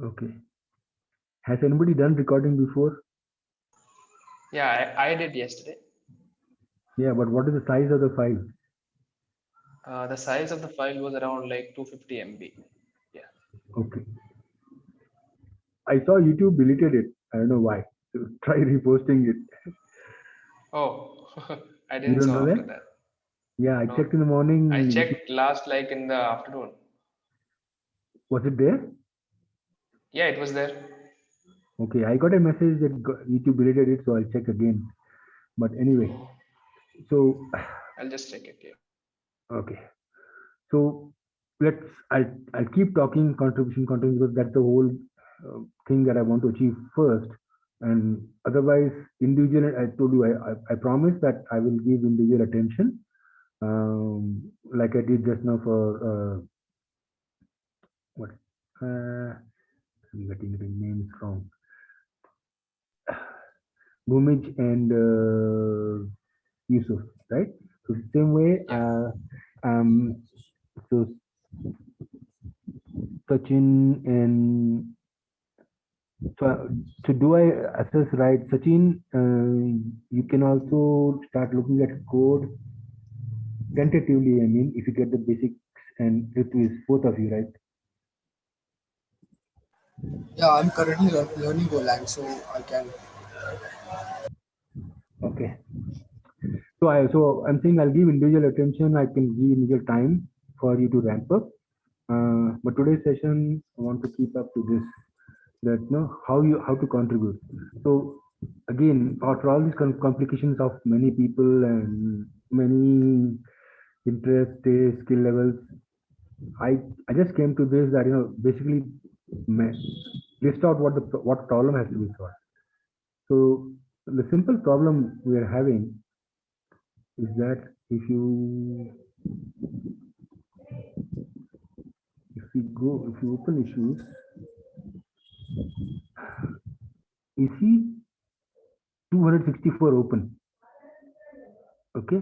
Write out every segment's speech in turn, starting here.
Okay. Has anybody done recording before? Yeah, I did yesterday. Yeah, but what is the size of the file? The size of the file was around like 250 MB. Yeah. Okay. I saw YouTube deleted it. I don't know why. So try reposting it. Oh, I You didn't don't know saw after that? that. Yeah, I No, checked in the I morning. YouTube, checked last like in the afternoon. was it there? Yeah, it was there. Okay, I got a message that YouTube deleted it, so I'll check again. But anyway, Oh, so I'll just check it. Yeah. okay, so let's. I'll keep talking contribution because that's the whole thing that I want to achieve first. And otherwise, individual. I told you, I promise that I will give individual attention, like I did just now for what. I'm getting the names wrong. Bhumij and Yusuf, right? So same way, Yeah. so Sachin and so, so do I assess right, Sachin? You can also start looking at code tentatively. I mean, if you get the basics, and it is both of you, right? Yeah, I'm currently learning Golang, so I can. Okay. So I'm saying I'll give individual attention. I can give individual time for you to ramp up. But today's session, I want to keep up to this. That how to contribute. So again, after all these complications of many people and many interest, taste, skill levels, I just came to this that basically list out what problem has to be solved. So the simple problem we are having is that if you open issues, you see 264 open. Okay,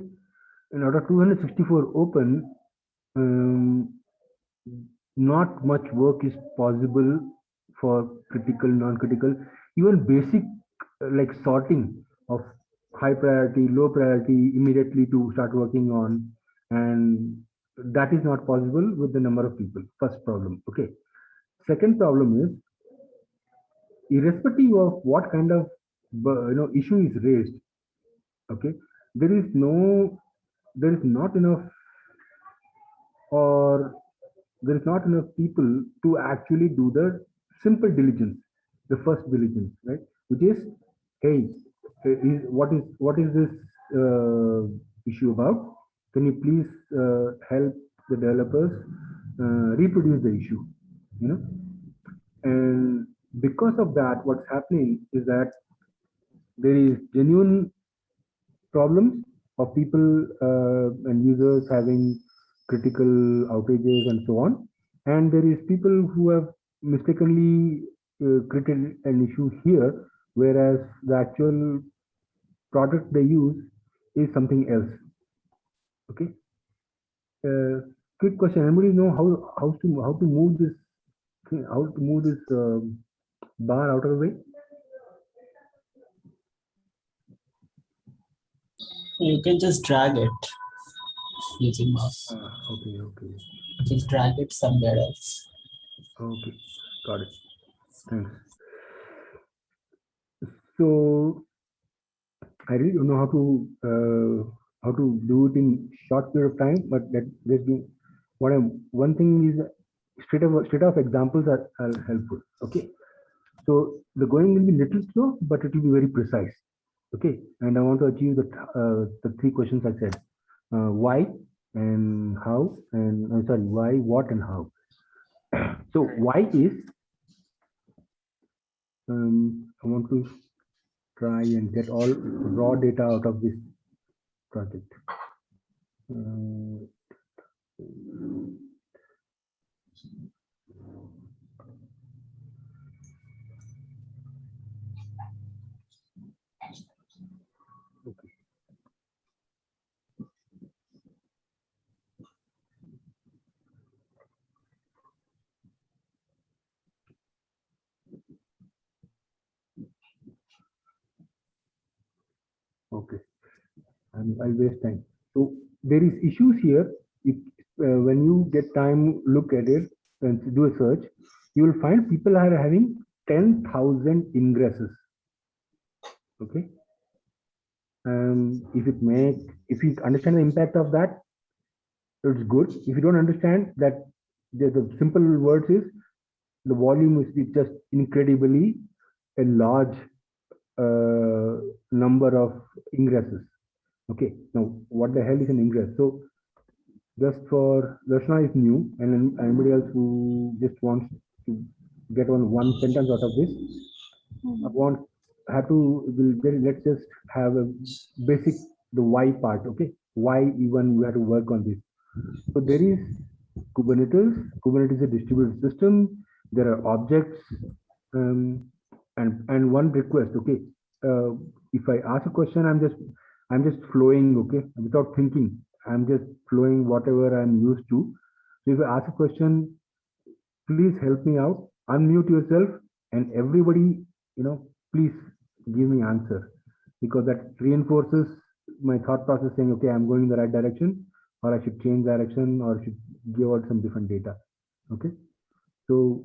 and out of 264 open, um, not much work is possible for critical, non-critical, even basic like sorting of high priority, low priority immediately to start working on, and that is not possible with the number of people. First problem. Okay. Second problem is, irrespective of what kind of issue is raised, okay, there is no there is not enough, or there is not enough people to actually do the simple diligence, the first diligence, right? Which is, hey, what is this issue about? Can you please help the developers reproduce the issue? You know, and because of that, what's happening is that there is genuine problems of people and users having critical outages and so on. And there is people who have mistakenly created an issue here, whereas the actual product they use is something else. Okay. Uh, Quick question: anybody know how to move this bar out of the way? You can just drag it using mouse. Okay. Just drag it somewhere else. Okay. Got it. Thanks. So I really don't know how to do it in short period of time, but let's do one thing is straight off examples are helpful. Okay, so the going will be little slow, but it will be very precise. Okay, and I want to achieve the three questions I said: why and how, and I'm sorry, why, what, and how. So Right. why is I want to try and get all raw data out of this project. Uh, okay. Okay, I'll waste time. So there is issues here. If, when you get time, look at it and do a search, you will find people are having 10,000 ingresses. Okay. If you understand the impact of that, it's good. If you don't understand that, the simple words is the volume is just incredibly a large number of ingresses. Okay, now what the hell is an ingress? So just for Darshana is new, and then anybody else who just wants to get on one sentence out of this, let's just have a basic, the why part. Okay, why even we have to work on this. So there is Kubernetes. Kubernetes is a distributed system. There are objects, and one request. Okay, if I ask a question, I'm just flowing. Okay, without thinking, I'm just flowing whatever I'm used to. So if I ask a question, please help me out. Unmute yourself, and everybody, please give me answer, because that reinforces my thought process saying, okay, I'm going in the right direction, or I should change direction, or should give out some different data. Okay. So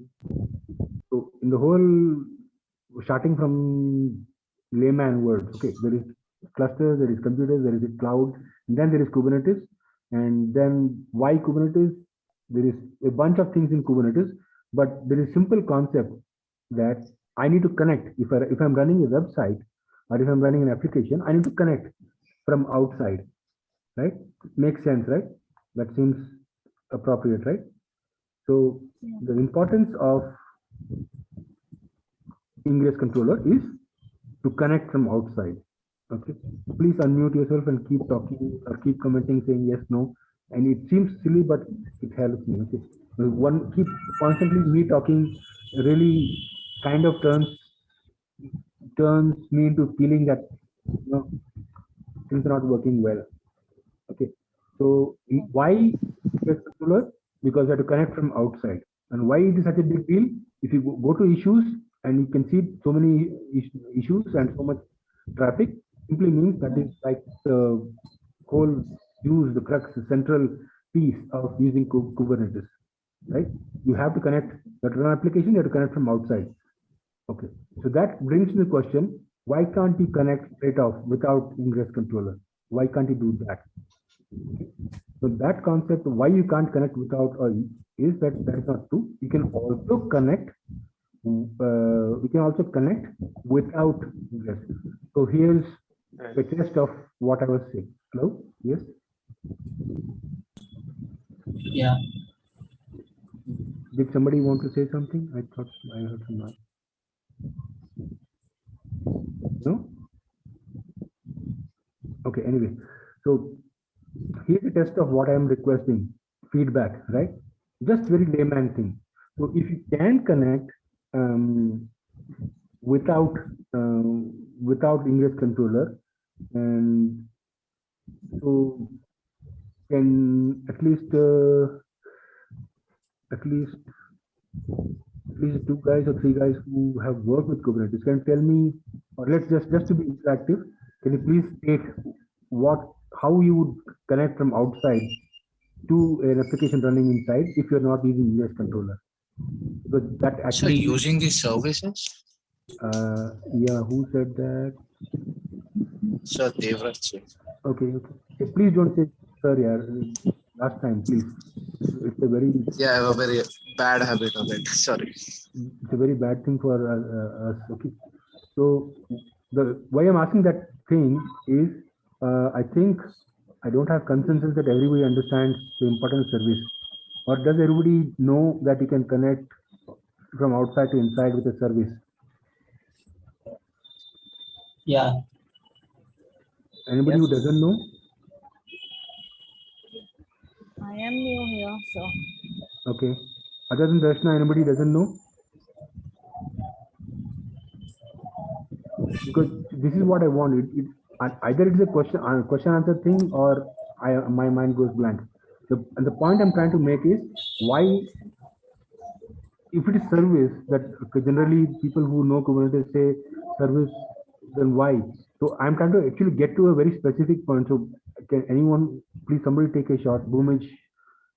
in the whole, starting from layman words, okay, there is clusters, there is computers, there is a cloud, and then there is Kubernetes. And then why Kubernetes? There is a bunch of things in Kubernetes, but there is simple concept that I need to connect. If I'm running a website, or if I'm running an application, I need to connect from outside, right? Makes sense, right? That seems appropriate, right? So the importance of ingress controller is to connect from outside. Okay, please unmute yourself and keep talking or keep commenting, saying yes, no. And it seems silly, but it helps me. Okay, one keep constantly me talking really kind of turns me into feeling that things are not working well. Okay, so why ingress controller? Because I have to connect from outside. And why it is such a big deal? If you go to issues and you can see so many issues and so much traffic, simply means that is like the whole the crux, the central piece of using Kubernetes, right? You have to connect that run application, you have to connect from outside. Okay, so that brings me the question, why can't you connect straight off without ingress controller? Why can't you do that? So that concept, why you can't connect without is that is not true. You can also connect. We can also connect without ingress. So here's the test of what I was saying. Hello? Yes? Yeah. Did somebody want to say something? I thought I heard some noise. No? Okay, anyway. So here's a test of what I am requesting. Feedback, right? Just very layman thing. So if you can connect without ingress controller, and so can at least 2 guys or 3 guys who have worked with Kubernetes can tell me, or let's just to be interactive, can you please state how you would connect from outside to an application running inside if you're not using ingress controller? Because that actually. So using these services? Yeah, who said that? Sir, Devraj. Okay. Hey, please don't say sir, yeah. Last time, please. It's a very. Yeah, I have a very bad habit of it. Sorry. It's a very bad thing for us. Okay. So why I'm asking that thing is, I think I don't have consensus that everybody understands the importance of service. Or does everybody know that you can connect from outside to inside with a service? Yeah. Anybody who doesn't know? I am new here, so. Okay. Other than Darshana, anybody doesn't know? Because this is what I want. Either it's a question answer thing, or my mind goes blank. And the point I'm trying to make is, why, if it is service, that generally people who know Kubernetes say service, then why? So So I'm trying to actually get to a very specific point. So can anyone, please somebody take a shot. Bhumij,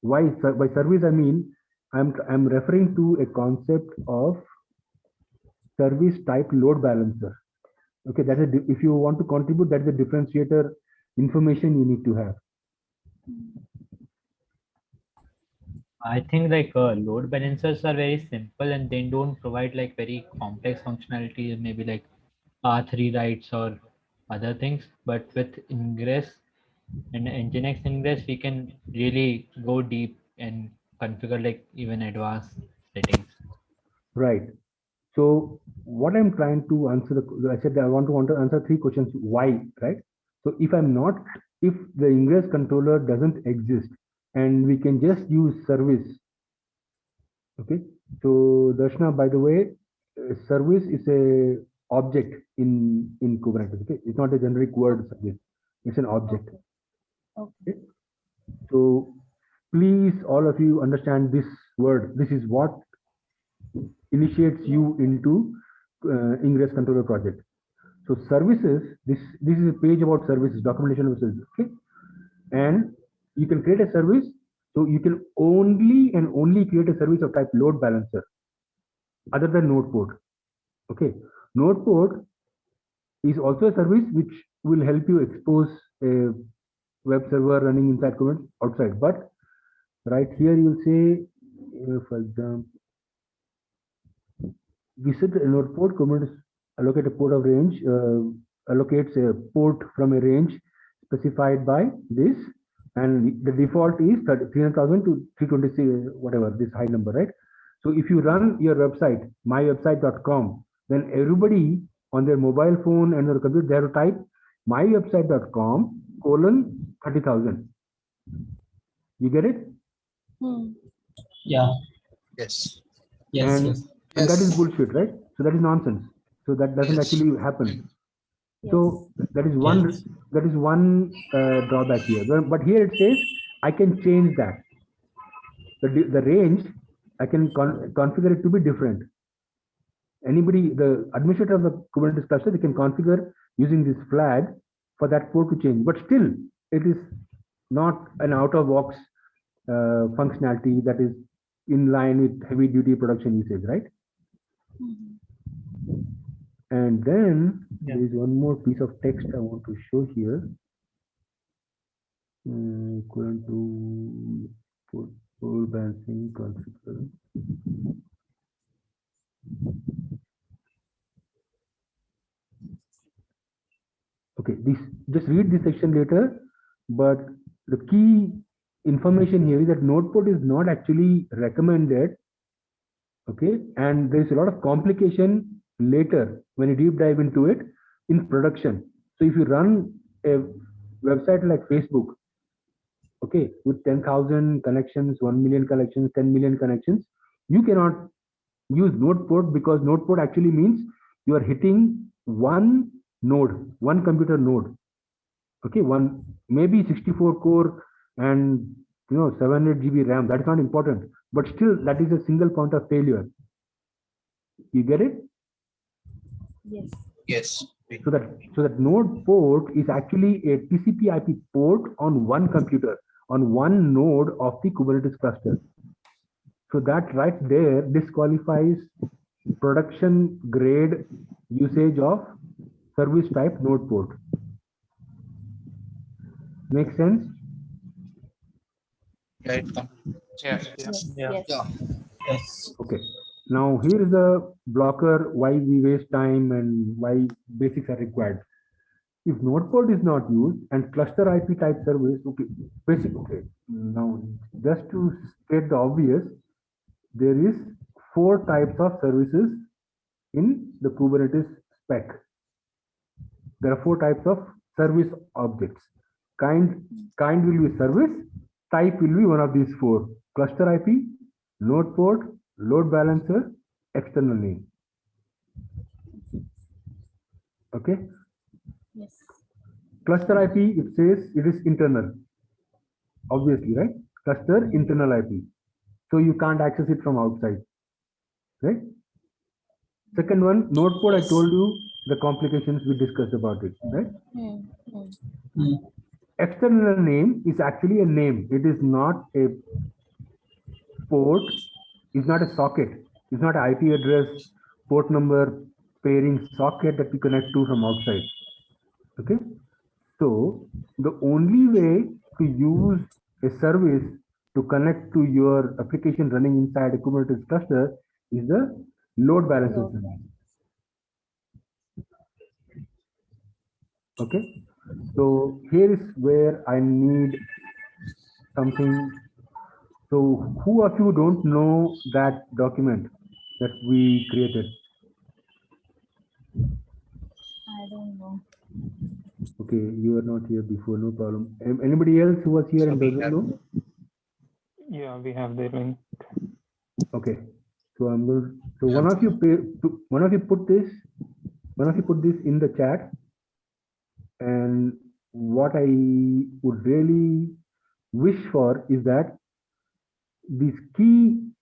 why by service I mean I'm referring to a concept of service type load balancer. Okay, that is if you want to contribute, that's the differentiator information you need to have. I think like load balancers are very simple and they don't provide like very complex functionality, maybe like R3 writes or other things. But with Ingress and Nginx Ingress, we can really go deep and configure like even advanced settings. Right. So what I'm trying to answer, I said that I want to answer three questions. Why, right? So if the ingress controller doesn't exist and we can just use service, okay? So Darshana, by the way, service is a object in Kubernetes, okay? It's not a generic word service. It's an object. Okay. So please, all of you understand this word. This is what initiates you into Ingress controller project. So services, this is a page about services, documentation of services, okay? And you can create a service. So you can only create a service of type load balancer other than node port. Okay. Node port is also a service which will help you expose a web server running inside Kubernetes outside. But right here you'll say, for example, we said the node port Kubernetes allocate a port of range, allocates a port from a range specified by this, and the default is 300,000 to 326, whatever, this high number, right? So if you run your website, mywebsite.com, then everybody on their mobile phone and their computer, they have to type mywebsite.com :30,000. You get it? Yeah. Yes. Yes. And, Yes. and that is Yes. bullshit, right? So that is nonsense. So that doesn't Yes. actually happen. Yes. So that is Yes. one drawback here. But here it says I can change that. The range I can configure it to be different. Anybody, the administrator of the Kubernetes cluster, they can configure using this flag for that port to change. But still, it is not an out-of-box functionality that is in line with heavy-duty production usage, right? And then there is one more piece of text I want to show here. Going to put load balancing configure. Okay, just read this section later, but the key information here is that node port is not actually recommended. Okay, and there's a lot of complication later when you deep dive into it in production. So if you run a website like Facebook, okay, with 10,000 connections, 1 million connections, 10 million connections, you cannot use node port because node port actually means you are hitting one node, one computer node. Okay, one maybe 64 core and 700 GB RAM. That's not important, but still that is a single point of failure. You get it? Yes. Yes. So that node port is actually a TCP/IP port on one computer, on one node of the Kubernetes cluster. So that right there disqualifies production grade usage of service type node port. Make sense? Right. Yes. Yes. Yeah. Yes. Yeah. Yes. Okay. Now here is a blocker why we waste time and why basics are required. If node port is not used and cluster IP type service, okay, basic, okay. Now just to state the obvious, there is 4 types of services in the Kubernetes spec. There are 4 types of service objects. Kind will be service, type will be one of these 4. Cluster IP, node port, load balancer, external name. Okay. Yes. Cluster IP, it says it is internal. Obviously, right? Cluster internal IP. So you can't access it from outside. Right? Second one, node port, I told you, the complications we discussed about it, right? Hmm. External name is actually a name. It is not a port, it's not a socket, it's not an IP address, port number, pairing socket that we connect to from outside. Okay, so the only way to use a service to connect to your application running inside a Kubernetes cluster is the load balancer Load service. Okay, so here is where I need something. So who of you don't know that document that we created? I don't know. Okay, you were not here before, no problem. Anybody else who was here So and we doesn't have- know? Yeah, we have the link. Okay, so I'm going. So one of you put this in the chat, and what I would really wish for is that these key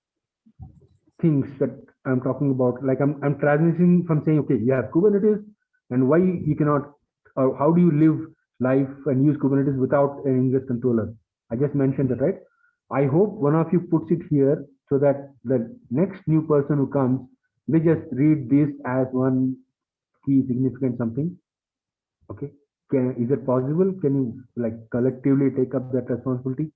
things that I'm talking about, like I'm transitioning from saying, okay, you have Kubernetes, and why you cannot, or how do you live life and use Kubernetes without an ingress controller? I just mentioned that, right? I hope one of you puts it here so that the next new person who comes, they just read this as one key significant something. Okay, is it possible? Can you like collectively take up that responsibility?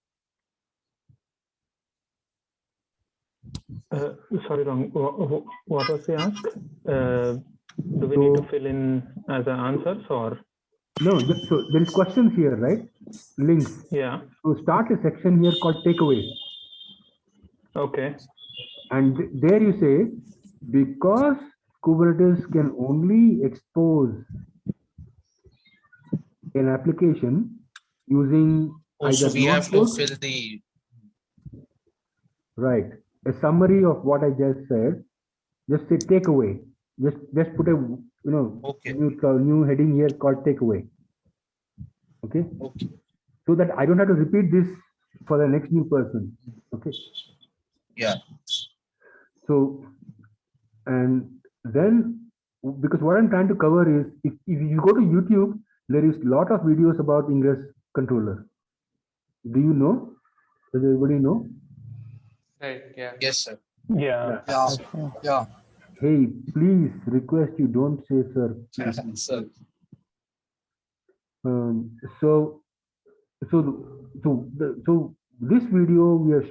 Sorry, Ram. What was the ask? Do we need to fill in as an answers or? No, so there is questions here, right? Links. Yeah. So start a section here called takeaways. Okay. And there you say, because Kubernetes can only expose an application using Also, either we have to notebook, fill the right? A summary of what I just said. Just say takeaway. Just put a okay. new heading here called takeaway. Okay. Okay. So that I don't have to repeat this for the next new person. Okay. Yeah. So, and then because what I'm trying to cover is if you go to YouTube, there is a lot of videos about ingress controller. Do you know? Does everybody know? Right, yeah. Yes, sir. Yeah. Yeah. Hey, please request you don't say sir. Sir. So this video we are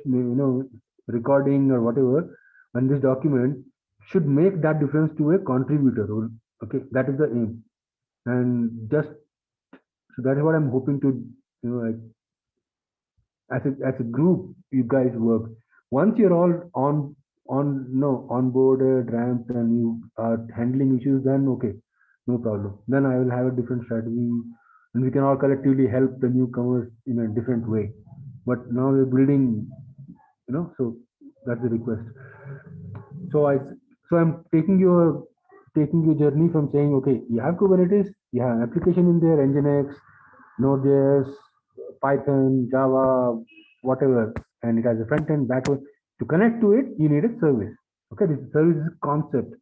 recording or whatever, and this document should make that difference to a contributor. Okay, that is the aim, and just so that is what I'm hoping to like as a group you guys work. Once you're all onboarded, ramped, and you are handling issues, then okay, no problem. Then I will have a different strategy, and we can all collectively help the newcomers in a different way. But now we're building, so that's the request. So I'm taking your journey from saying, okay, you have Kubernetes, you have an application in there, Nginx, Node.js, Python, Java, whatever, and it has a front end, back end. To connect to it, you need a service. Okay, this service is a concept.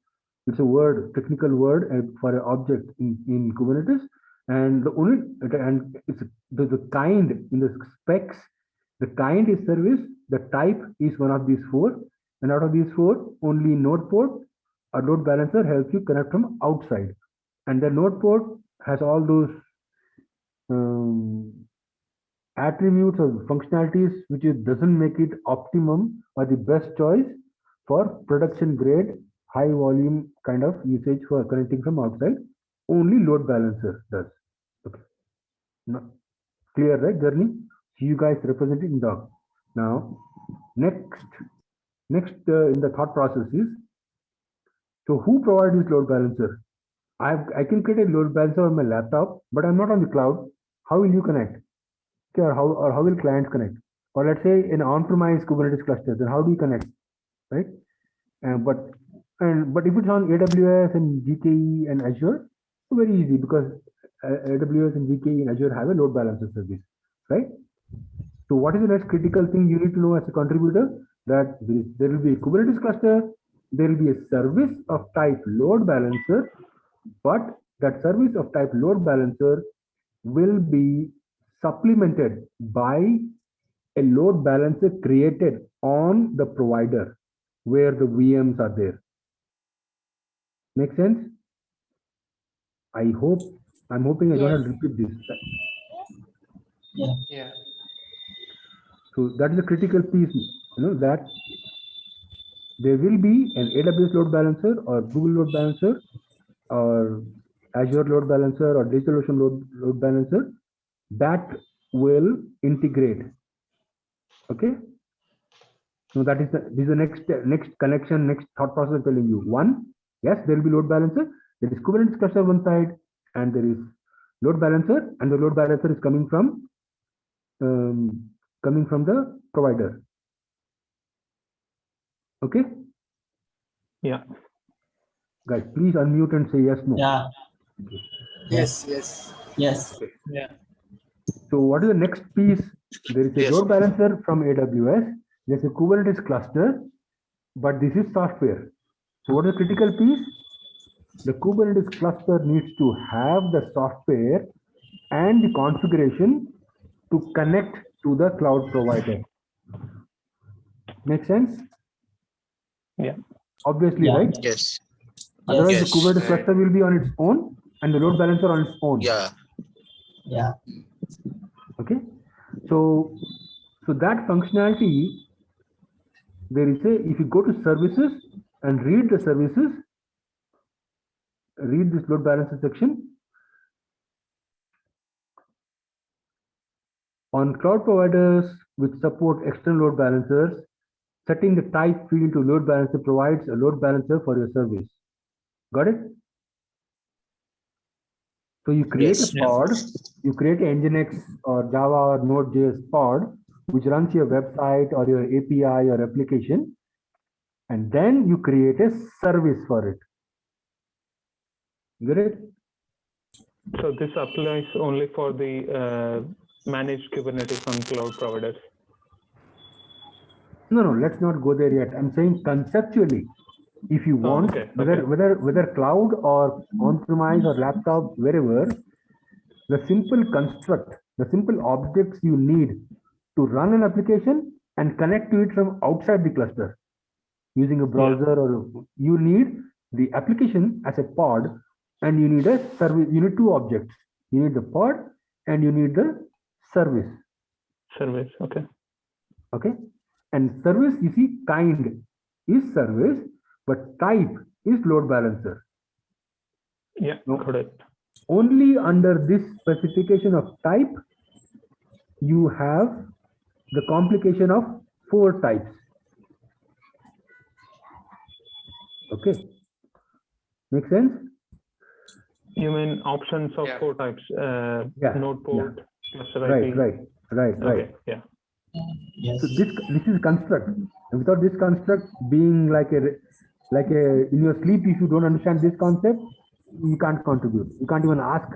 It's a word, technical word for an object in Kubernetes, and it's the kind in the specs. The kind is service. The type is one of these four, and out of these four, only node port or load balancer helps you connect from outside, and the node port has all those attributes or functionalities which it doesn't make it optimum or the best choice for production grade high volume kind of usage for connecting from outside. Only load balancer does. Okay, now clear, right? Journey. So you guys represent it in doc. Now next in the thought process is, so who provides this load balancer? I can create a load balancer on my laptop, but I'm not on the cloud. How will you connect? Okay, or how will clients connect? Or let's say in on-premise Kubernetes cluster, then how do you connect, right? But if it's on AWS and GKE and Azure, very easy because AWS and GKE and Azure have a load balancer service, right? So what is the next critical thing you need to know as a contributor? That there will be a Kubernetes cluster, there will be a service of type load balancer but that service of type load balancer will be supplemented by a load balancer created on the provider where the VMs are there. Make sense? I'm hoping I don't have to repeat this. Yeah. So that is a critical piece, that there will be an AWS load balancer or Google load balancer or Azure load balancer or DigitalOcean load balancer that will integrate. Okay. So that is this is the next connection, next thought process I'm telling you. One, yes, there will be load balancer. There is Kubernetes cluster on one side, and there is load balancer, and the load balancer is coming from the provider. Okay. Yeah. Guys, please unmute and say yes, no. Yeah. Yes, yes. Yes. Yeah. So what is the next piece? There is a Yes. load balancer from AWS. There's a Kubernetes cluster, but this is software. So what is the critical piece? The Kubernetes cluster needs to have the software and the configuration to connect to the cloud provider. Make sense? Yeah. Obviously, Yeah. right? Yes. Otherwise, Yes. the Kubernetes cluster will be on its own and the load balancer on its own. Yeah. Yeah. Okay. So that functionality, there is if you go to services and read the services, read this load balancer section. On cloud providers which support external load balancers, setting the type field to load balancer provides a load balancer for your service. Got it? So you create Yes. a pod, you create an Nginx or Java or Node.js pod, which runs your website or your API or application, and then you create a service for it. Get it? So this applies only for the managed Kubernetes on cloud providers. No, let's not go there yet. I'm saying conceptually, if you want, okay, whether cloud or on-premise or laptop, wherever, the simple construct, the simple objects you need to run an application and connect to it from outside the cluster using a browser, or you need the application as a pod, and you need a service. You need two objects. You need the pod and you need the service. Service, okay. Okay. And service, you see, kind is service, but type is load balancer. Yeah, No. correct. Only under this specification of type, you have the complication of 4 types. Okay. Make sense? You mean options of Yeah. 4 types? Yeah, Node port, cluster Right, IP. right. Okay, yeah. Yes. So this is construct. And without this construct being like a in your sleep, if you don't understand this concept, you can't contribute. You can't even ask.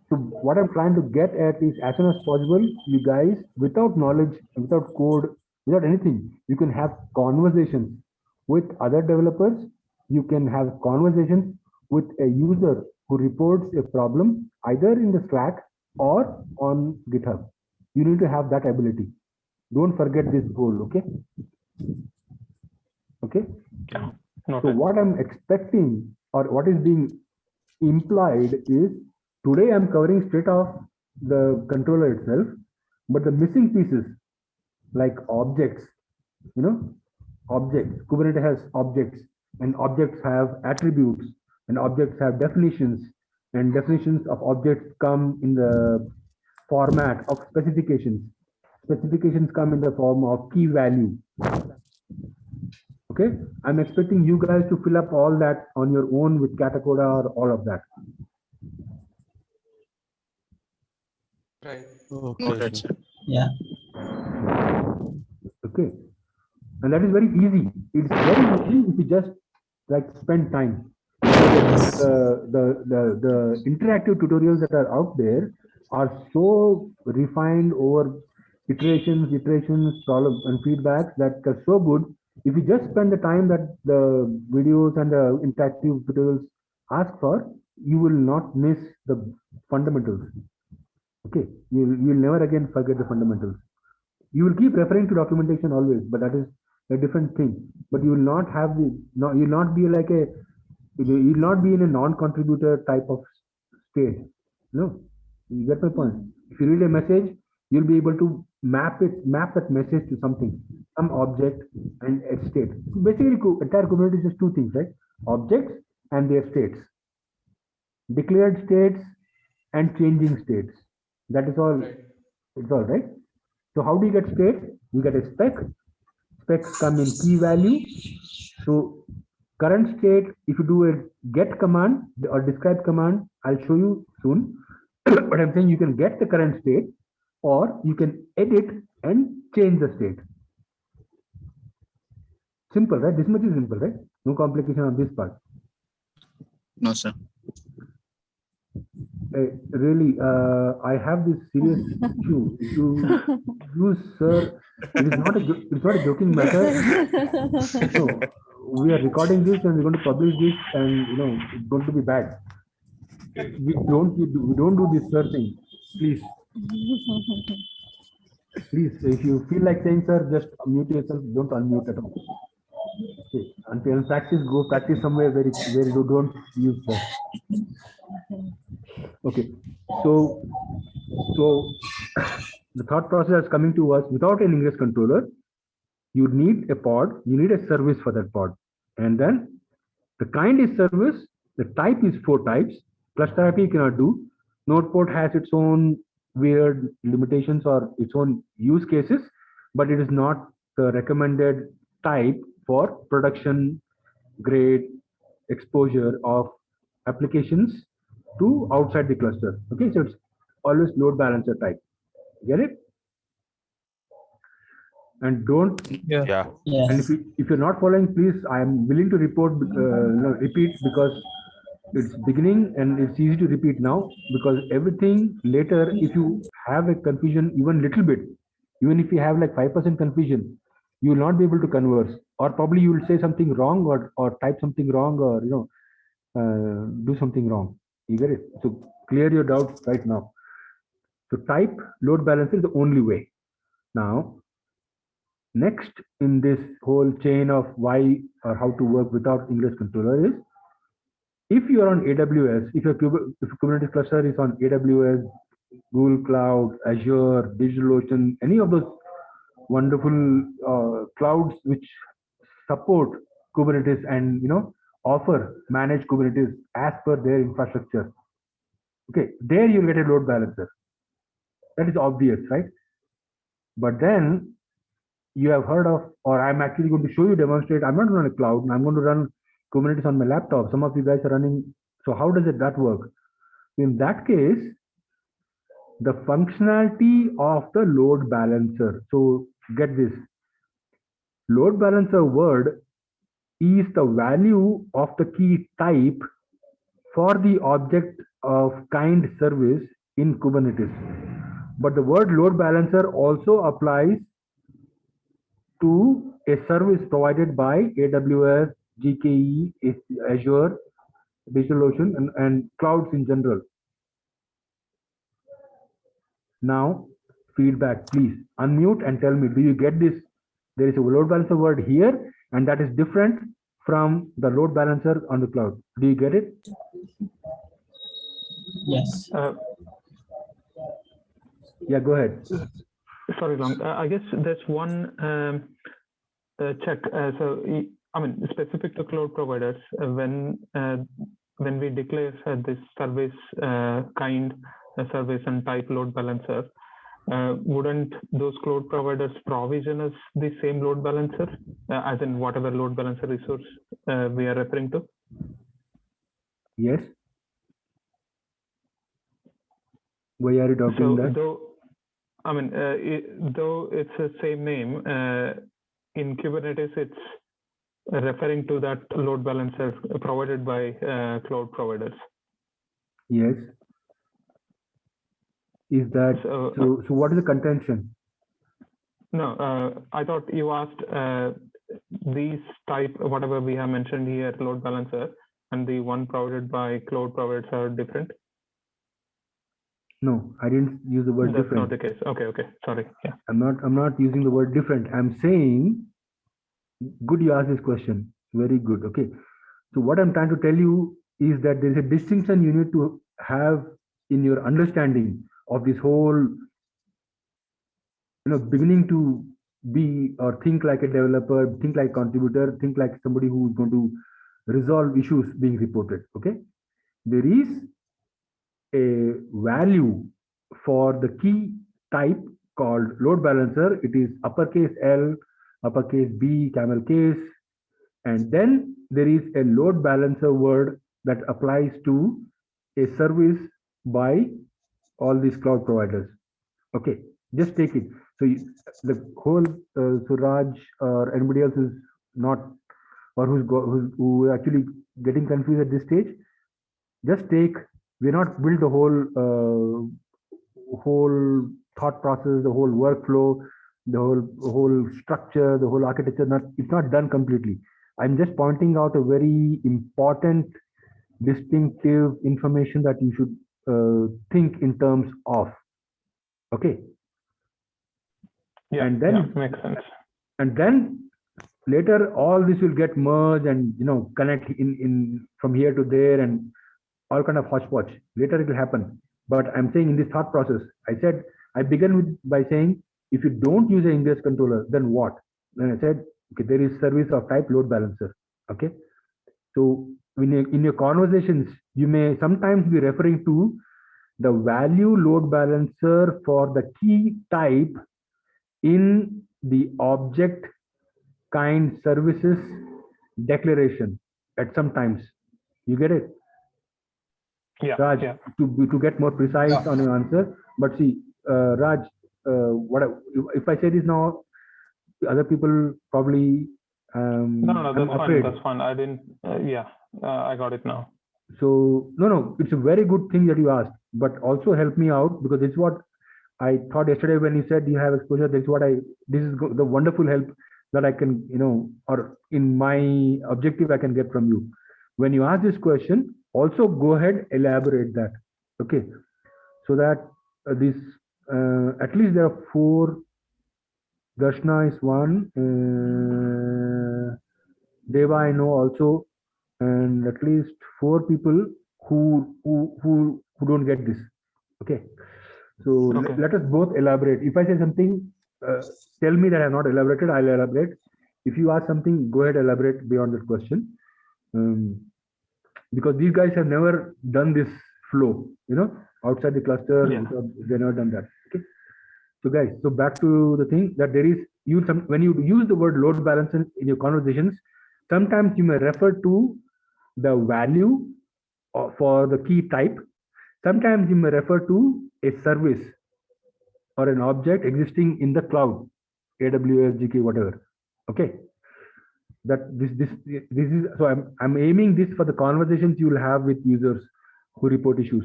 So what I'm trying to get at is, as soon as possible, you guys, without knowledge, without code, without anything, you can have conversations with other developers. You can have conversations with a user who reports a problem either in the Slack or on GitHub. You need to have that ability. Don't forget this goal, okay? Okay. Yeah. So Noted. what I'm expecting, or what is being implied, is today I'm covering straight off the controller itself, but the missing pieces like objects, objects. Kubernetes has objects, and objects have attributes, and objects have definitions, and definitions of objects come in the format of specifications. Specifications come in the form of key value. Okay, I'm expecting you guys to fill up all that on your own with Katacoda or all of that. Right. Noted, sir. Yeah. Okay, and that is very easy. It's very easy if you just spend time. The interactive tutorials that are out there are so refined over iterations, problems and feedbacks that are so good. If you just spend the time that the videos and the interactive tutorials ask for, you will not miss the fundamentals. Okay, you will never again forget the fundamentals. You will keep referring to documentation always, but that is a different thing. But you will not have the, no, you will not be like a, you will not be in a non-contributor type of state. No, you get my point. If you read a message, you'll be able to map that message to something, some object and its state. Basically, entire Kubernetes is just two things, right? Objects and their states, declared states and changing states. That is all. Right. It's all right. So how do you get state? You get a spec. Specs come in key value. So current state, if you do a get command or describe command, I'll show you soon. But I'm saying you can get the current state, or you can edit and change the state. Simple, right? This much is simple, right? No complication on this part. No, sir. Really, I have this serious issue. If you use sir, it's not a joking matter. No, we are recording this and we're going to publish this, and it's going to be bad. We don't do this sir thing, please. Please, if you feel like saying sir, just mute yourself. Don't unmute at all. Okay. Until practice, go practice somewhere where you don't use sir. Okay, so the thought process is coming to us. Without an ingress controller, you need a pod, you need a service for that pod, and then the kind is service, the type is 4 types. Cluster IP you cannot do. Node port has its own weird limitations or its own use cases, but it is not the recommended type for production grade exposure of applications to outside the cluster. Okay, so it's always load balancer type. Get it? And don't. Yeah. And if you're not following, please, I am willing to repeat, because it's beginning and it's easy to repeat now, because everything later, if you have a confusion even little bit, even if you have like 5% confusion, you will not be able to converse, or probably you will say something wrong or type something wrong, or do something wrong. You get it? So clear your doubts right now. So type load balancer is the only way. Now, next in this whole chain of why or how to work without ingress controller is, if you are on AWS, if your Kubernetes cluster is on AWS, Google Cloud, Azure, DigitalOcean, any of those wonderful clouds which support Kubernetes and offer managed Kubernetes as per their infrastructure. Okay, there you'll get a load balancer. That is obvious, right? But then you have heard of, or I'm actually going to show you, demonstrate. I'm not running a cloud. I'm going to run Kubernetes on my laptop. Some of you guys are running. So how does that work? In that case, the functionality of the load balancer. So get this. Load balancer word is the value of the key type for the object of kind service in Kubernetes. But the word load balancer also applies to a service provided by AWS, GKE, Azure, DigitalOcean, and clouds in general. Now, feedback, please unmute and tell me, do you get this? There is a load balancer word here, and that is different from the load balancer on the cloud. Do you get it? Yes. Yeah, go ahead. Sorry, Long. I guess there's one check. I mean, specific to cloud providers, when we declare this service kind, service and type load balancer, wouldn't those cloud providers provision us the same load balancer, as in whatever load balancer resource we are referring to? Yes. Why are you doubting that? Though it's the same name, in Kubernetes, it's referring to that load balancer provided by cloud providers. Yes. Is that so? So what is the contention? No, I thought you asked these type, whatever we have mentioned here, load balancer, and the one provided by cloud providers are different? No, I didn't use the word That's different. not the case. Okay, okay, sorry. Yeah. I'm not using the word different. I'm saying, good you asked this question. Very good. Okay. So what I'm trying to tell you is that there is a distinction you need to have in your understanding of this whole, beginning to be or think like a developer, think like contributor, think like somebody who is going to resolve issues being reported. Okay. There is a value for the key type called load balancer. It is uppercase L, uppercase B, camel case. And then there is a load balancer word that applies to a service by all these cloud providers. Okay, just take it. So the whole Suraj or anybody else who's not, or who actually getting confused at this stage, just take, we're not build the whole thought process, the whole workflow, the whole structure, the whole architecture. It's not done completely. I'm just pointing out a very important, distinctive information that you should think in terms of. Okay. Yeah, and then yeah, makes sense. And then later all this will get merged and connect in from here to there and all kind of hodgepodge. Later it will happen. But I'm saying in this thought process, I began by saying, if you don't use an ingress controller, then what? Then I said, okay, there is service of type load balancer. Okay. So in your conversations, you may sometimes be referring to the value load balancer for the key type in the object kind services declaration at some times. You get it? Yeah, Raj, yeah. to get more precise on your answer. But see, Raj, if I say this now, other people probably No, I'm afraid. That's fine. I didn't. I got it now. So no, it's a very good thing that you asked, but also help me out, because it's what I thought yesterday when you said you have exposure. This is the wonderful help that I can, or in my objective I can get from you. When you ask this question, also go ahead, elaborate that. Okay. So that at least there are 4. Darshna is one. Deva I know also, and at least 4 people who don't get this. Okay. So Okay. let us both elaborate. If I say something, tell me that I have not elaborated, I'll elaborate. If you ask something, go ahead, elaborate beyond that question. Because these guys have never done this flow, outside the cluster. Yeah. They've never done that. Okay. So guys, so back to the thing that there is, when you use the word load balancer in your conversations, sometimes you may refer to the value for the key type. Sometimes you may refer to a service or an object existing in the cloud, AWS, GK, whatever. Okay. That this is, so I'm aiming this for the conversations you will have with users who report issues.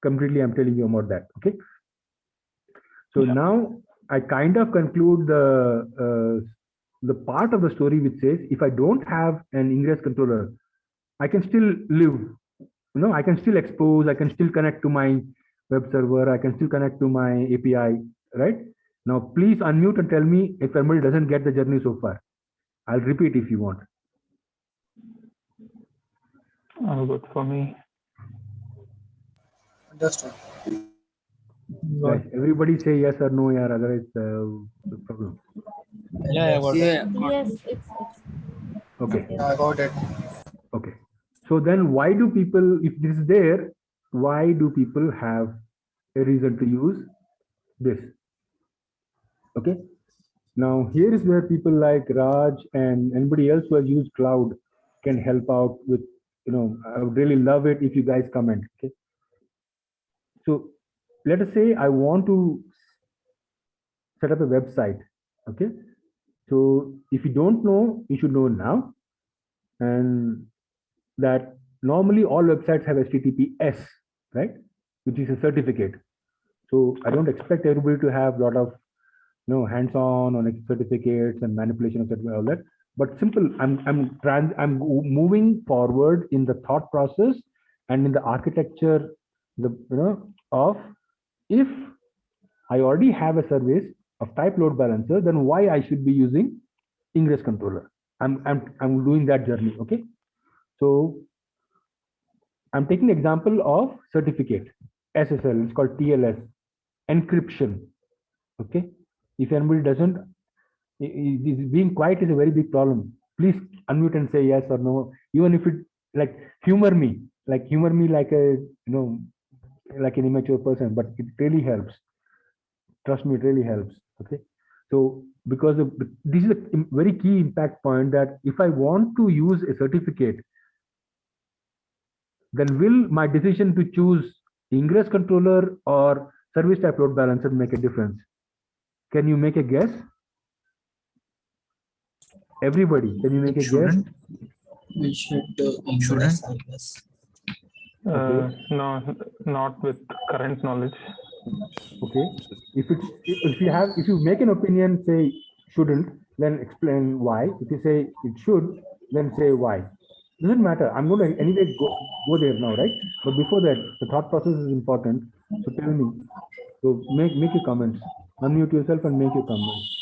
Completely, I'm telling you about that. Okay. So now I kind of conclude the part of the story which says, if I don't have an ingress controller, I can still live. I can still expose. I can still connect to my web server. I can still connect to my API. Right now, please unmute and tell me if somebody doesn't get the journey so far. I'll repeat if you want. All good for me. Understood. Guys, everybody say yes or no, yeah, otherwise the problem. Yeah, I got it. Yes, it's Okay. I got it. Okay. So then why do people, if this is there, why do people have a reason to use this? Okay. Now here is where people like Raj and anybody else who has used cloud can help out with, I would really love it if you guys comment. Okay. So let us say I want to set up a website. Okay. So if you don't know, you should know now. And that normally all websites have HTTPS, right? Which is a certificate. So I don't expect everybody to have a lot of hands-on on certificates and manipulation of all that. but simple. I'm moving forward in the thought process and in the architecture, of if I already have a service of type load balancer, then why I should be using ingress controller? I'm doing that journey. Okay, so I'm taking example of certificate SSL. It's called TLS encryption. Okay, if anybody doesn't, being quiet is a very big problem. Please unmute and say yes or no, even if it like humor me like a like an immature person, but it really helps. Trust me, it really helps. Okay, so because this is a very key impact point, that if I want to use a certificate, then will my decision to choose ingress controller or service type load balancer make a difference? Can you make a guess? Everybody, can you make a guess? We should do ingress, I guess. Okay. No, not with current knowledge. Okay, if you make an opinion, say shouldn't, then explain why. If you say it should, then say why. Doesn't matter. I'm going to anyway go there now, right? But before that, the thought process is important. So tell me. So make your comments. Unmute yourself and make your comments.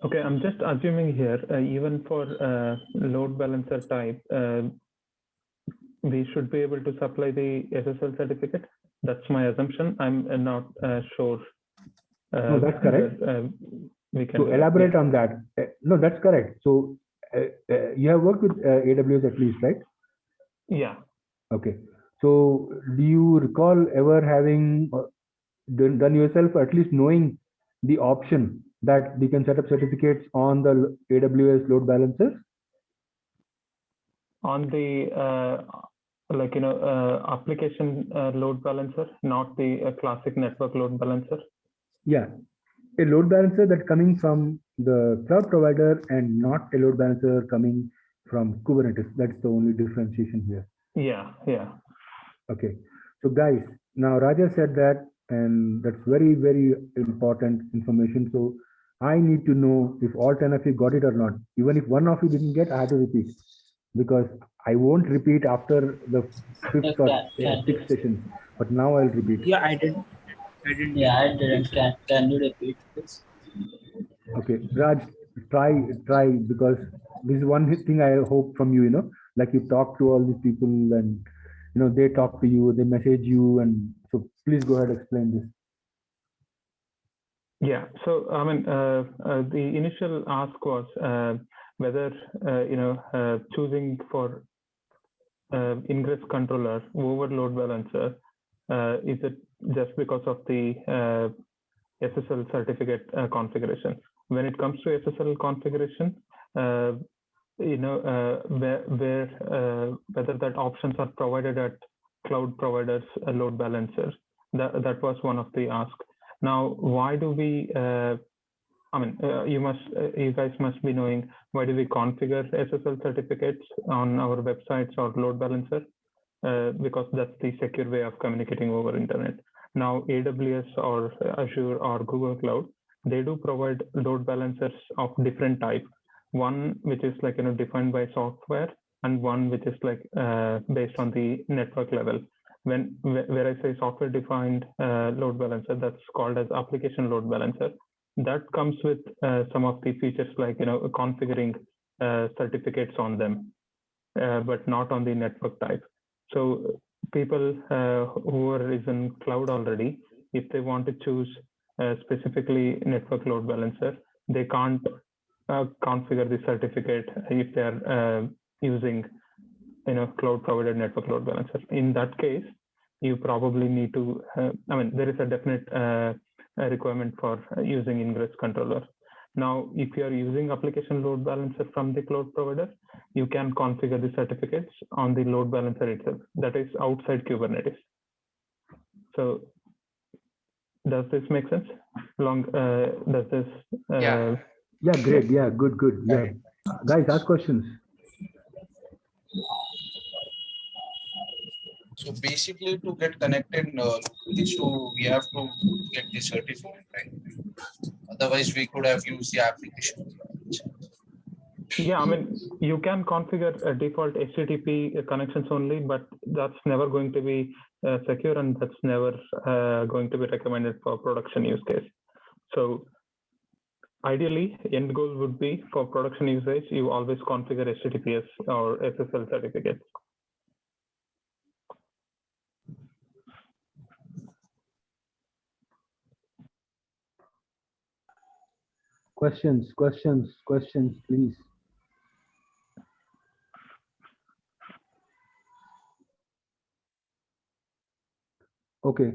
Okay, I'm just assuming here, even for load balancer type, we should be able to supply the SSL certificate. That's my assumption. I'm not sure. No, that's correct. We can So elaborate on that. No, that's correct. So you have worked with AWS at least, right? Yeah. Okay. So do you recall ever having done yourself, at least knowing the option that we can set up certificates on the AWS load balancers? On the application load balancer, not the classic network load balancer. Yeah, a load balancer that's coming from the cloud provider and not a load balancer coming from Kubernetes. That's the only differentiation here. Yeah, yeah. Okay, so guys, now Raja said that, and that's very, very important information. So I need to know if all 10 of you got it or not. Even if one of you didn't get, I have to repeat, because I won't repeat after the fifth or sixth session, but now I'll repeat. Yeah, I didn't. Yeah, I didn't. Can you repeat this? Okay, Raj, try, because this is one thing I hope from you, like you talk to all these people and, they talk to you, they message you, and so please go ahead and explain this. Yeah, so I mean, the initial ask was whether, choosing for ingress controller over load balancer, is it just because of the SSL certificate configuration? When it comes to SSL configuration, whether that options are provided at cloud providers load balancers, that was one of the ask. Now, why do we? You guys must be knowing, why do we configure SSL certificates on our websites or load balancer? Because that's the secure way of communicating over internet. Now, AWS or Azure or Google Cloud, they do provide load balancers of different type. One which is defined by software, and one which is based on the network level. Where I say software defined load balancer, that's called as application load balancer. That comes with some of the features configuring certificates on them, but not on the network type. So people who are in cloud already, if they want to choose specifically network load balancer, they can't configure the certificate if they are using cloud provided network load balancer. In that case, you probably need to, there is a definite requirement for using ingress controller. Now, if you are using application load balancer from the cloud provider, you can configure the certificates on the load balancer itself, that is outside Kubernetes. So does this make sense? Does this? Yeah. Yeah, great. Yeah, good. Yeah, guys, ask questions. So basically, to get connected locally, so we have to get the certificate, right? Otherwise, we could have used the application. Yeah, I mean, you can configure a default HTTP connections only, but that's never going to be secure, and that's never going to be recommended for production use case. So ideally, end goal would be for production usage, you always configure HTTPS or SSL certificates. Questions, please. Okay.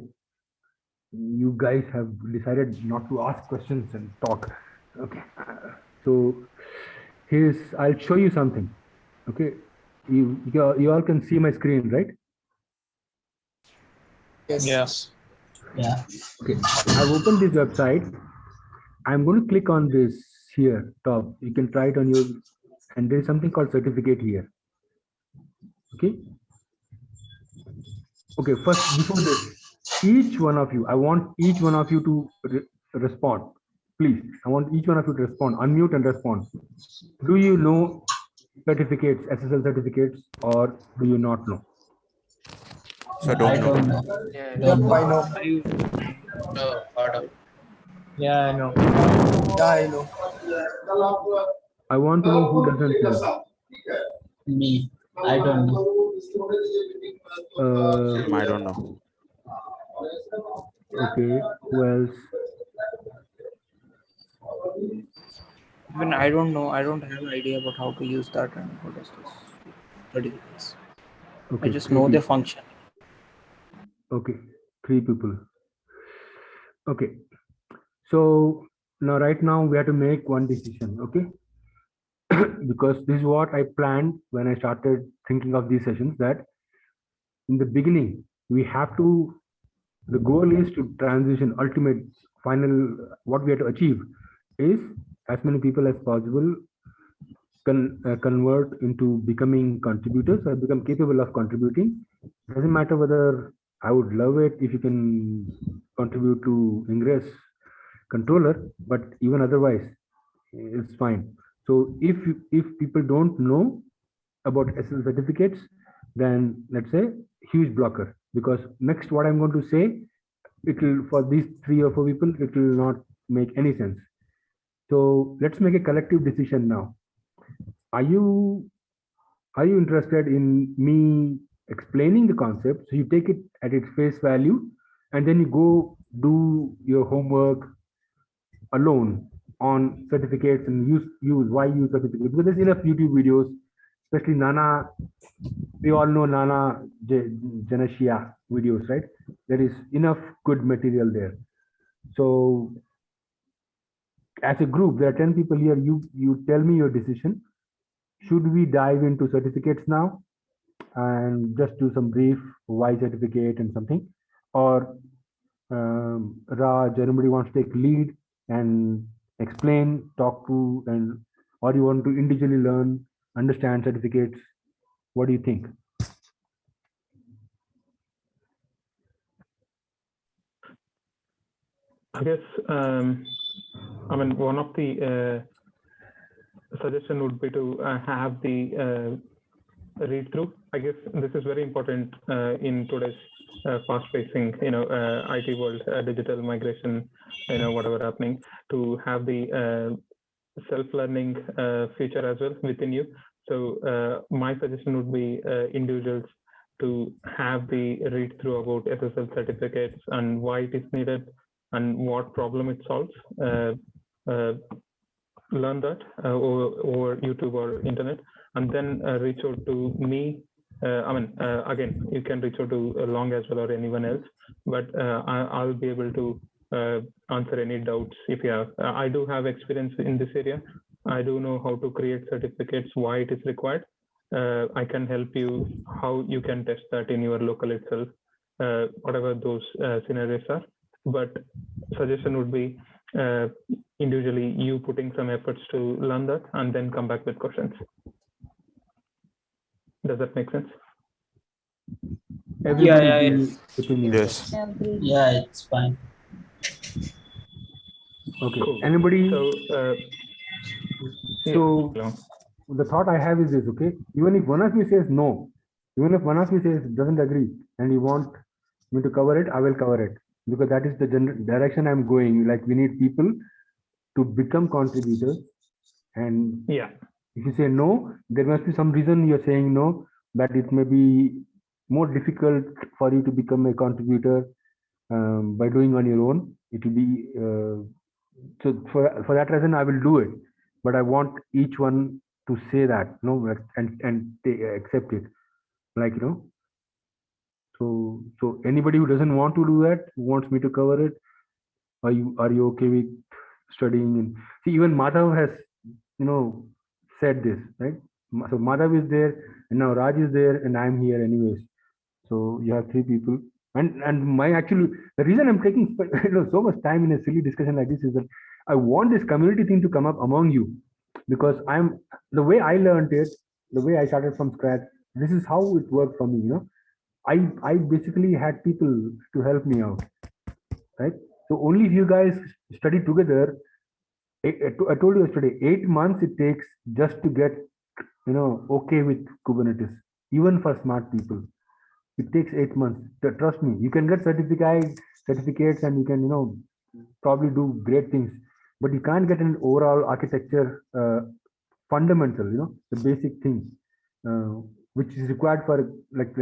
You guys have decided not to ask questions and talk. Okay. So I'll show you something. Okay. You all can see my screen, right? Yes. Yes. Yeah. Okay. I've opened this website. I'm going to click on this here top. You can try it on your, and there's something called certificate here. Okay. Okay. First, before this, each one of you, I want each one of you to respond. Please, I want each one of you to respond. Unmute and respond. Do you know certificates, SSL certificates, or do you not know? I don't know. Yeah, Yep, I know. Yeah, I know. Yeah, I know. I want to know who doesn't know. Me. I don't know. I don't know. Okay, who else? Even I don't know. I don't have an idea about how to use that and what is this certificates. Okay, I just 3 know their people. function. Okay, 3 people. Okay, so right now we have to make one decision. Okay, because this is what I planned when I started thinking of these sessions, that in the beginning we have to, the goal is to transition, ultimate final, what we have to achieve is as many people as possible convert into becoming contributors or become capable of contributing. Doesn't matter whether, I would love it if you can contribute to Ingress controller, but even otherwise it's fine. So if people don't know about SSL certificates, then let's say huge blocker, because next what I'm going to say, it will, for these 3 or 4 people, it will not make any sense. So let's make a collective decision now. Are you interested in me explaining the concept, so you take it at its face value and then you go do your homework alone on certificates and use why use certificates? Because there's enough YouTube videos, especially Nana, we all know Nana Janashia videos, right? There is enough good material there. So as a group, there are 10 people here. You tell me your decision. Should we dive into certificates now and just do some brief why certificate and something, or Raj, anybody wants to take lead and explain, talk to, and or you want to individually learn, understand certificates? What do you think? I guess, I mean, one of the suggestion would be to have the read through. I guess this is very important in today's fast-pacing, IT world, digital migration, whatever happening, to have the self-learning feature as well within you. So my suggestion would be individuals to have the read through about SSL certificates and why it is needed and what problem it solves. Learn that over YouTube or internet, and then reach out to me. Again, you can reach out to Long as well or anyone else, but I'll be able to answer any doubts if you have. I do have experience in this area. I do know how to create certificates, why it is required. I can help you how you can test that in your local itself, whatever those scenarios are. But suggestion would be individually you putting some efforts to learn that and then come back with questions. Does that make sense? Everybody yeah, agree yes. opinion? Yes. Agreed. Yeah, it's fine. Okay. Cool. Anybody? So, So yeah. the thought I have is this, okay? Even if one of you says no, even if one of you says doesn't agree and you want me to cover it, I will cover it because that is the direction I'm going. Like we need people to become contributors. And Yeah. if you say no, there must be some reason you're saying no, that it may be more difficult for you to become a contributor by doing on your own. It will be so for that reason I will do it, but I want each one to say that no and they accept it, like so anybody who doesn't want to do that, who wants me to cover it, are you okay with studying? And see, even Madhav has said this, right? So Madhav is there, and now Raj is there, and I'm here anyways. So you have three people, and my actually the reason I'm taking so much time in a silly discussion like this is that I want this community thing to come up among you, because I'm the way I learned it, the way I started from scratch. This is how it worked for me. I basically had people to help me out, right? So only if you guys study together. I told you yesterday, 8 months it takes just to get okay with Kubernetes, even for smart people. It takes 8 months. Trust me, you can get certificates, and you can probably do great things, but you can't get an overall architecture fundamental, the basic thing, uh, which is required for like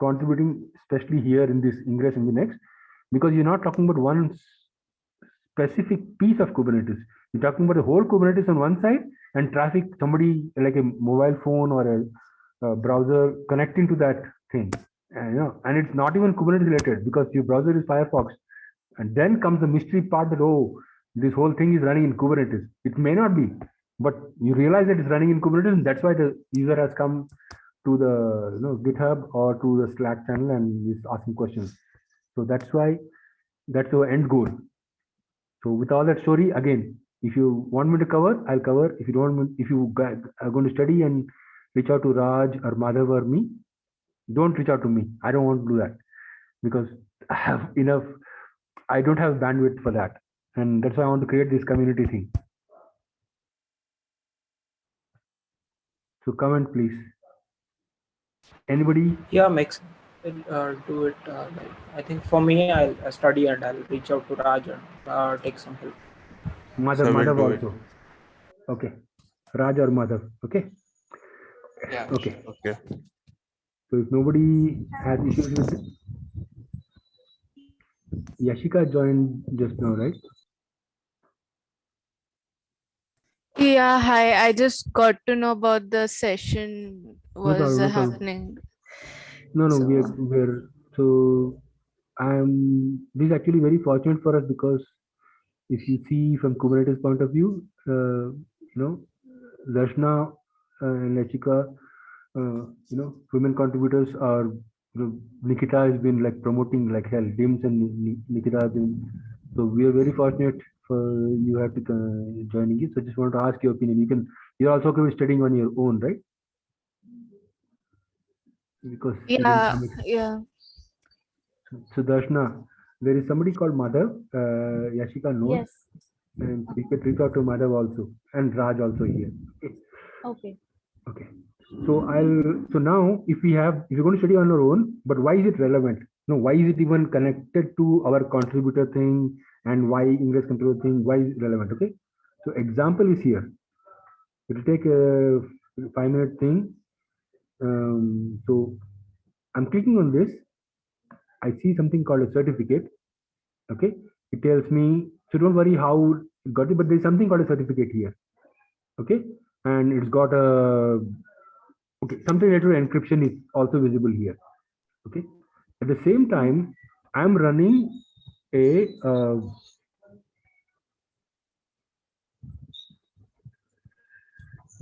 contributing, especially here in this Ingress and the next, because you're not talking about one specific piece of Kubernetes. You're talking about the whole Kubernetes on one side, and traffic, somebody like a mobile phone or a browser connecting to that thing. And it's not even Kubernetes related because your browser is Firefox. And then comes the mystery part that, oh, this whole thing is running in Kubernetes. It may not be, but you realize that it's running in Kubernetes, and that's why the user has come to the GitHub or to the Slack channel and is asking questions. So that's why that's the end goal. So with all that story, again, if you want me to cover, I'll cover. If you don't, if you are going to study and reach out to Raj or Madhav or me, don't reach out to me. I don't want to do that because I have enough. I don't have bandwidth for that, and that's why I want to create this community thing. So comment, please. Anybody? Yeah, makes sense. I'll do it. Like, I think for me, I'll study and I'll reach out to Raj and take some help. Madhav also. Okay. Raj or Madhav. Okay. Yeah. Okay. Okay. So if nobody has issues with it, Yashika joined just now, right? Yeah, hi. I just got to know about the session was problem, no problem. happening. No, So- we're so this is actually very fortunate for us because if you see from Kubernetes point of view, Darshna and Yashika, women contributors are, Nikita has been like promoting like hell. Dims and Nikita have been, so we are very fortunate for you have to joining it. So I just want to ask your opinion. You're also going to be studying on your own, right? Because yeah. So Darshna, there is somebody called Madhav, Yashika knows, Yes. and we can reach out to Madhav also, and Raj also here. Okay. Okay. So now if you're going to study on your own, but why is it relevant? No, why is it even connected to our contributor thing, and why Ingress control thing? Why is it relevant? Okay. So example is here. It'll take a 5-minute thing. So I'm clicking on this. I see something called a certificate. Okay. It tells me, so don't worry how it got it, but there's something called a certificate here. Okay. And it's got a, okay, something related to encryption is also visible here. Okay. At the same time, I'm running a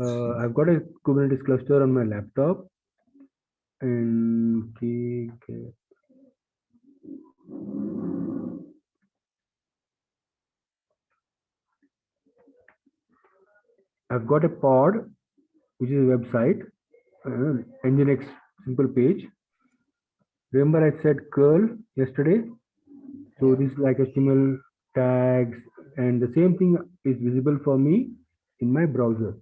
I've got a Kubernetes cluster on my laptop, and I've got a pod, which is a website, Nginx simple page, Remember I said curl yesterday? So this is like HTML tags, and the same thing is visible for me in my browser.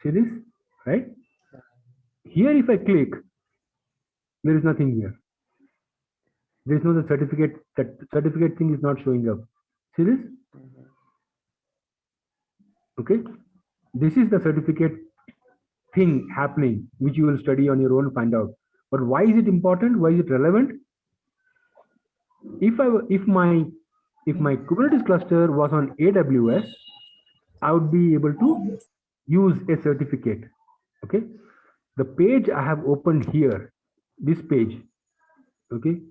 See this, right? Here, if I click, there is nothing here. There is no the certificate. That certificate thing is not showing up. See this? Okay. This is the certificate thing happening, which you will study on your own to find out. But why is it important? Why is it relevant? If my Kubernetes cluster was on AWS, I would be able to use a certificate. Okay. The page I have opened here, this page. Okay.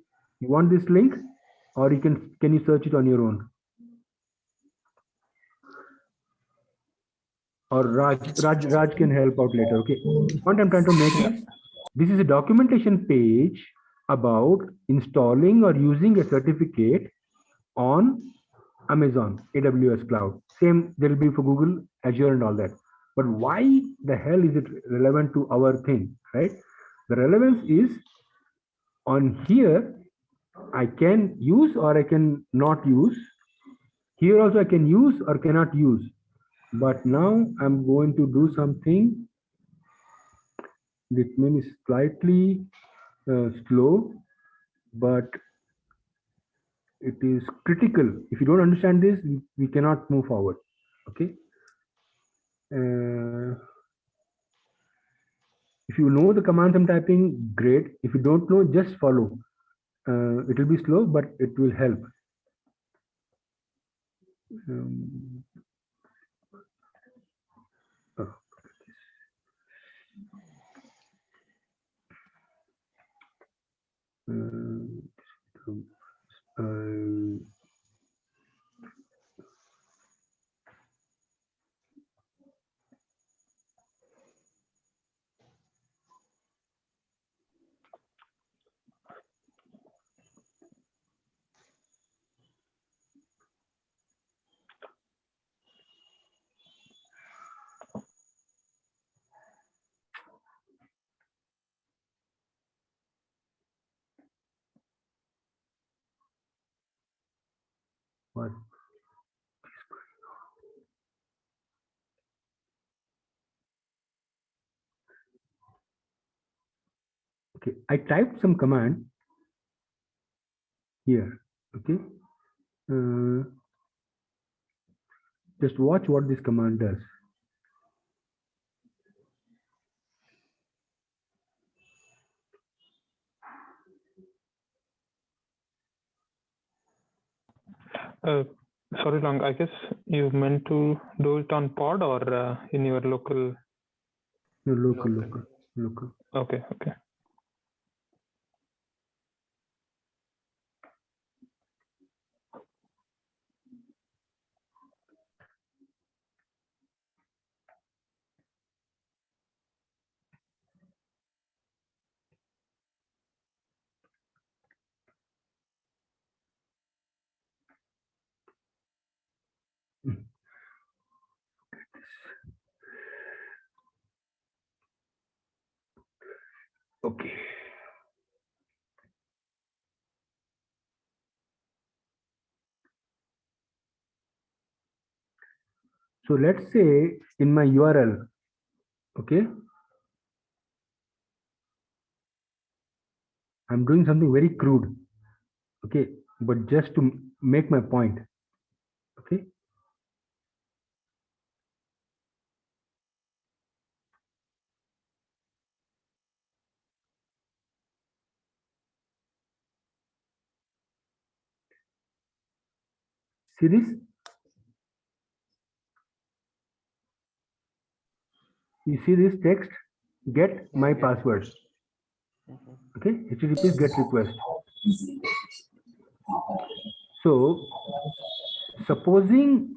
You want this link, or you can you search it on your own? Or Raj can help out later. Okay. What I'm trying to make is, this is a documentation page about installing or using a certificate on Amazon AWS cloud. Same there will be for Google, Azure, and all that. But why the hell is it relevant to our thing, right? The relevance is on here. I can use or I can not use. Here also I can use or cannot use. But now I'm going to do something that may be slightly slow, but it is critical. If you don't understand this, we cannot move forward. Okay. If you know the commands I'm typing, great. If you don't know, just follow. It will be slow, but it will help. Oh. What? Okay, I typed some command here. Okay, just watch what this command does. Sorry, Long. I guess you meant to do it on pod or in your local. No, local. Okay. Okay. So let's say in my URL, okay, I'm doing something very crude, okay, but just to make my point, okay. See this? You see this text? Get my password. Okay, HTTP get request. So supposing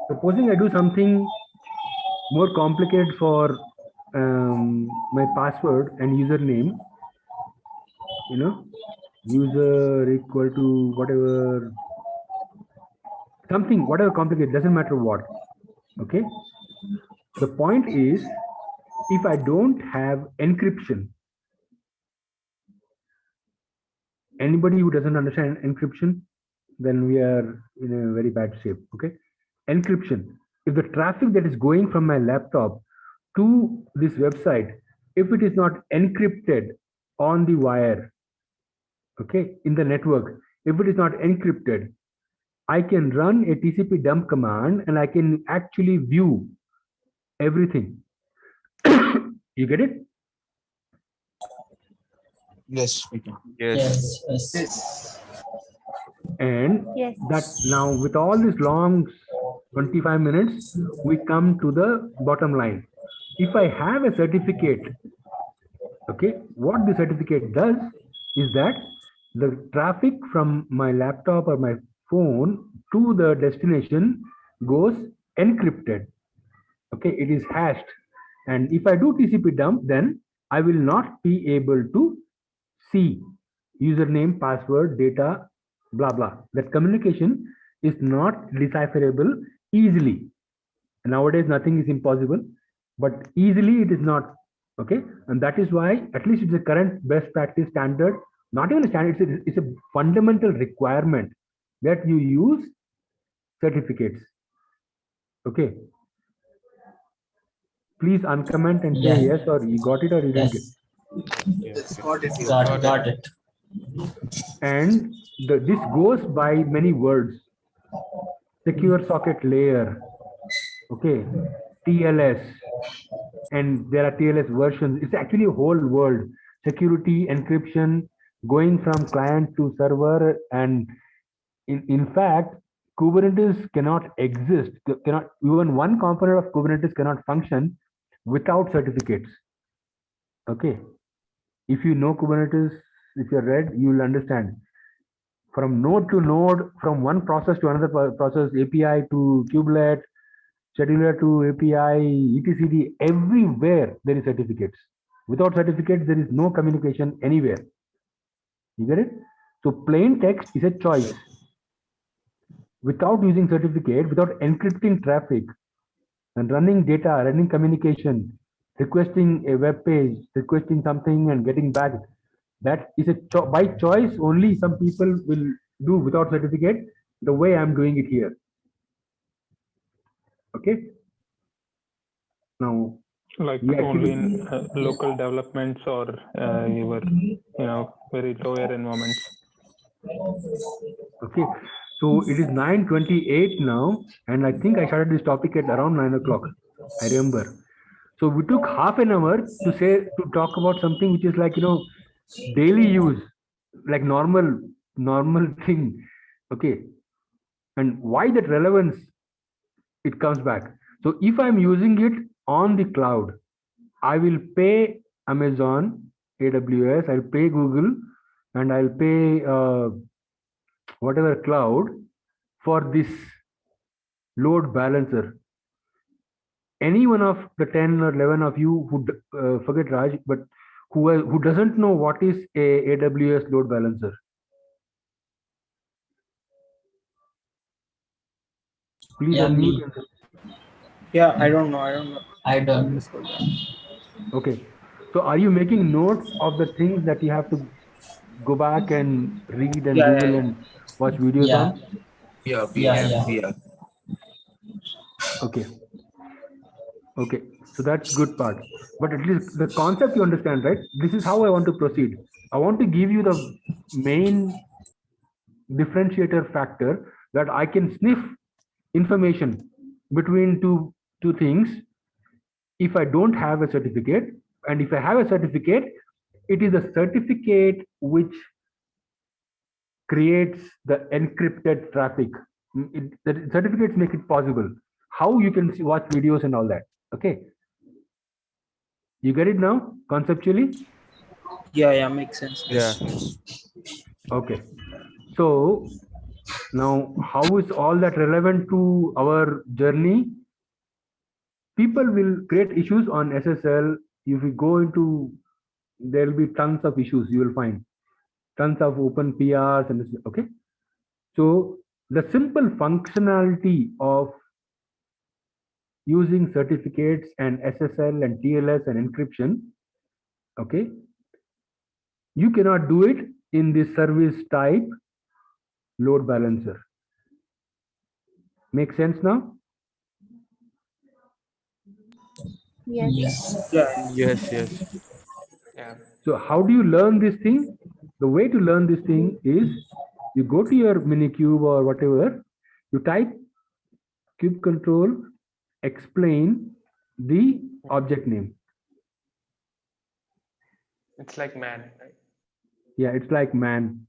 supposing I do something more complicated for my password and username, user equal to whatever something, whatever complicated, doesn't matter what. Okay. The point is, if I don't have encryption, anybody who doesn't understand encryption, then we are in a very bad shape. Okay. Encryption. If the traffic that is going from my laptop to this website, if it is not encrypted on the wire, okay, in the network, if it is not encrypted, I can run a TCP dump command and I can actually view everything. You get it? Yes, we can. Yes. Yes. And Yes. that now with all this long 25 minutes, we come to the bottom line. If I have a certificate, okay, what the certificate does is that the traffic from my laptop or my phone to the destination goes encrypted. Okay, it is hashed. And if I do TCP dump, then I will not be able to see username, password, data, blah, blah. That communication is not decipherable easily. Nowadays, nothing is impossible, but easily it is not. Okay. And that is why, at least it's a current best practice standard, not even a standard, it's a fundamental requirement that you use certificates. Okay. Please uncomment and say Yeah. yes, or you got it or you didn't get it. Yes. Yes, got it. Got it. And this goes by many words. Secure socket layer, okay, TLS, and there are TLS versions. It's actually a whole world. Security, encryption, going from client to server, and in fact, Kubernetes cannot exist. Cannot even one component of Kubernetes cannot function without certificates. Okay, if you know Kubernetes, if you're read, you will understand. From node to node, from one process to another process, API to kubelet, scheduler to API, etcd, everywhere there is certificates. Without certificates, there is no communication anywhere. You get it? So plain text is a choice. Without using certificate, without encrypting traffic and running data, running communication, requesting a web page, requesting something and getting back, that is a by choice only. Some people will do without certificate the way I'm doing it here. Okay. Now, Like we only actually, in local developments or your very lower environments. okay. So it is 9:28 now, and I think I started this topic at around 9 o'clock. I remember. So we took half an hour to talk about something which is like, daily use, like normal thing. Okay. And why that relevance, it comes back. So if I'm using it on the cloud, I will pay Amazon, AWS, I'll pay Google, and I'll pay whatever cloud for this load balancer. Any one of the 10 or 11 of you who forget Raj, but who doesn't know what is a AWS load balancer? Please Yeah, unmute. me. Yeah, I don't know. I don't. Okay. So are you making notes of the things that you have to go back and read and Yeah, Google yeah. and watch videos Yeah. on? Yeah, we are. Okay. Okay. So that's good part. But at least the concept you understand, right? This is how I want to proceed. I want to give you the main differentiator factor that I can sniff information between two things if I don't have a certificate. And if I have a certificate, it is a certificate which creates the encrypted traffic. The certificates make it possible. How you can watch videos and all that. Okay. You get it now, conceptually? Yeah, makes sense. Yeah. Okay. So now, how is all that relevant to our journey? People will create issues on SSL. If you go into, there will be tons of issues you will find. Tons of open PRs and okay. So the simple functionality of using certificates and SSL and TLS and encryption, okay, you cannot do it in the service type load balancer. Make sense now? Yes. Yeah. Yes. Yeah. So how do you learn this thing? The way to learn this thing is you go to your Minikube or whatever, you type kube control, explain the object name. It's like man, right? Yeah, it's like man.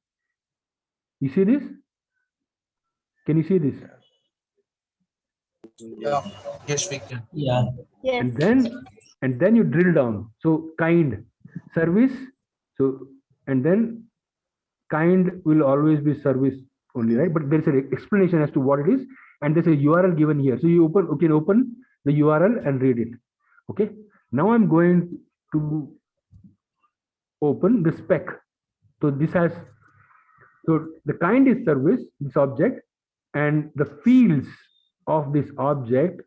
You see this? Can you see this? Yeah. Yes, we can. Yeah. Yes. And then you drill down. So kind service. So and then kind will always be service only, right? But there's an explanation as to what it is, and there's a URL given here. So you can open the URL and read it. Okay. Now I'm going to open the spec. So this has, so the kind is service, this object, and the fields of this object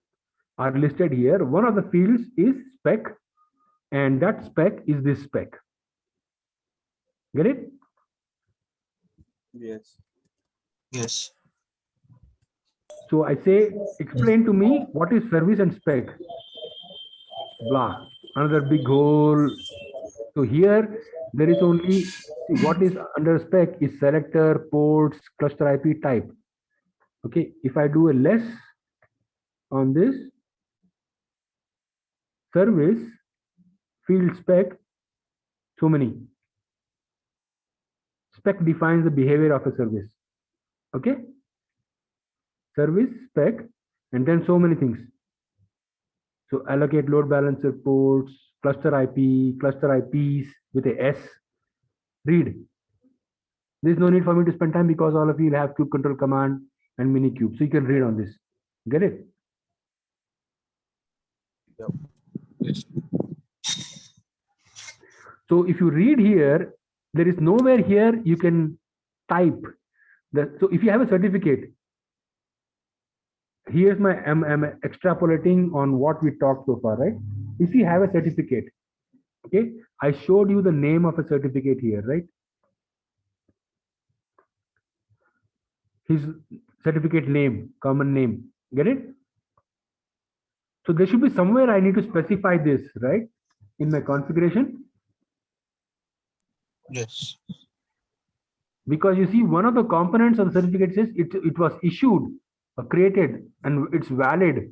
are listed here. One of the fields is spec, and that spec is this spec. Get it? Yes. Yes. So I say, explain to me what is service and spec. Blah. Another big hole. So here there is only, what is under spec is selector, ports, cluster IP type. Okay. If I do a less on this, service, field spec, so many. Spec defines the behavior of a service. Okay. Service, spec, and then so many things. So allocate load balancer ports, cluster IP, cluster IPs with a S. Read. There's no need for me to spend time because all of you will have kube control command and Minikube. So you can read on this. Get it? Yes. So if you read here, there is nowhere here you can type. So if you have a certificate, here's my, I'm extrapolating on what we talked so far, right? If you have a certificate, okay, I showed you the name of a certificate here, right? His certificate name, common name, get it? So there should be somewhere I need to specify this, right? In my configuration. Yes. Because you see, one of the components of the certificate says it was issued, created, and it's valid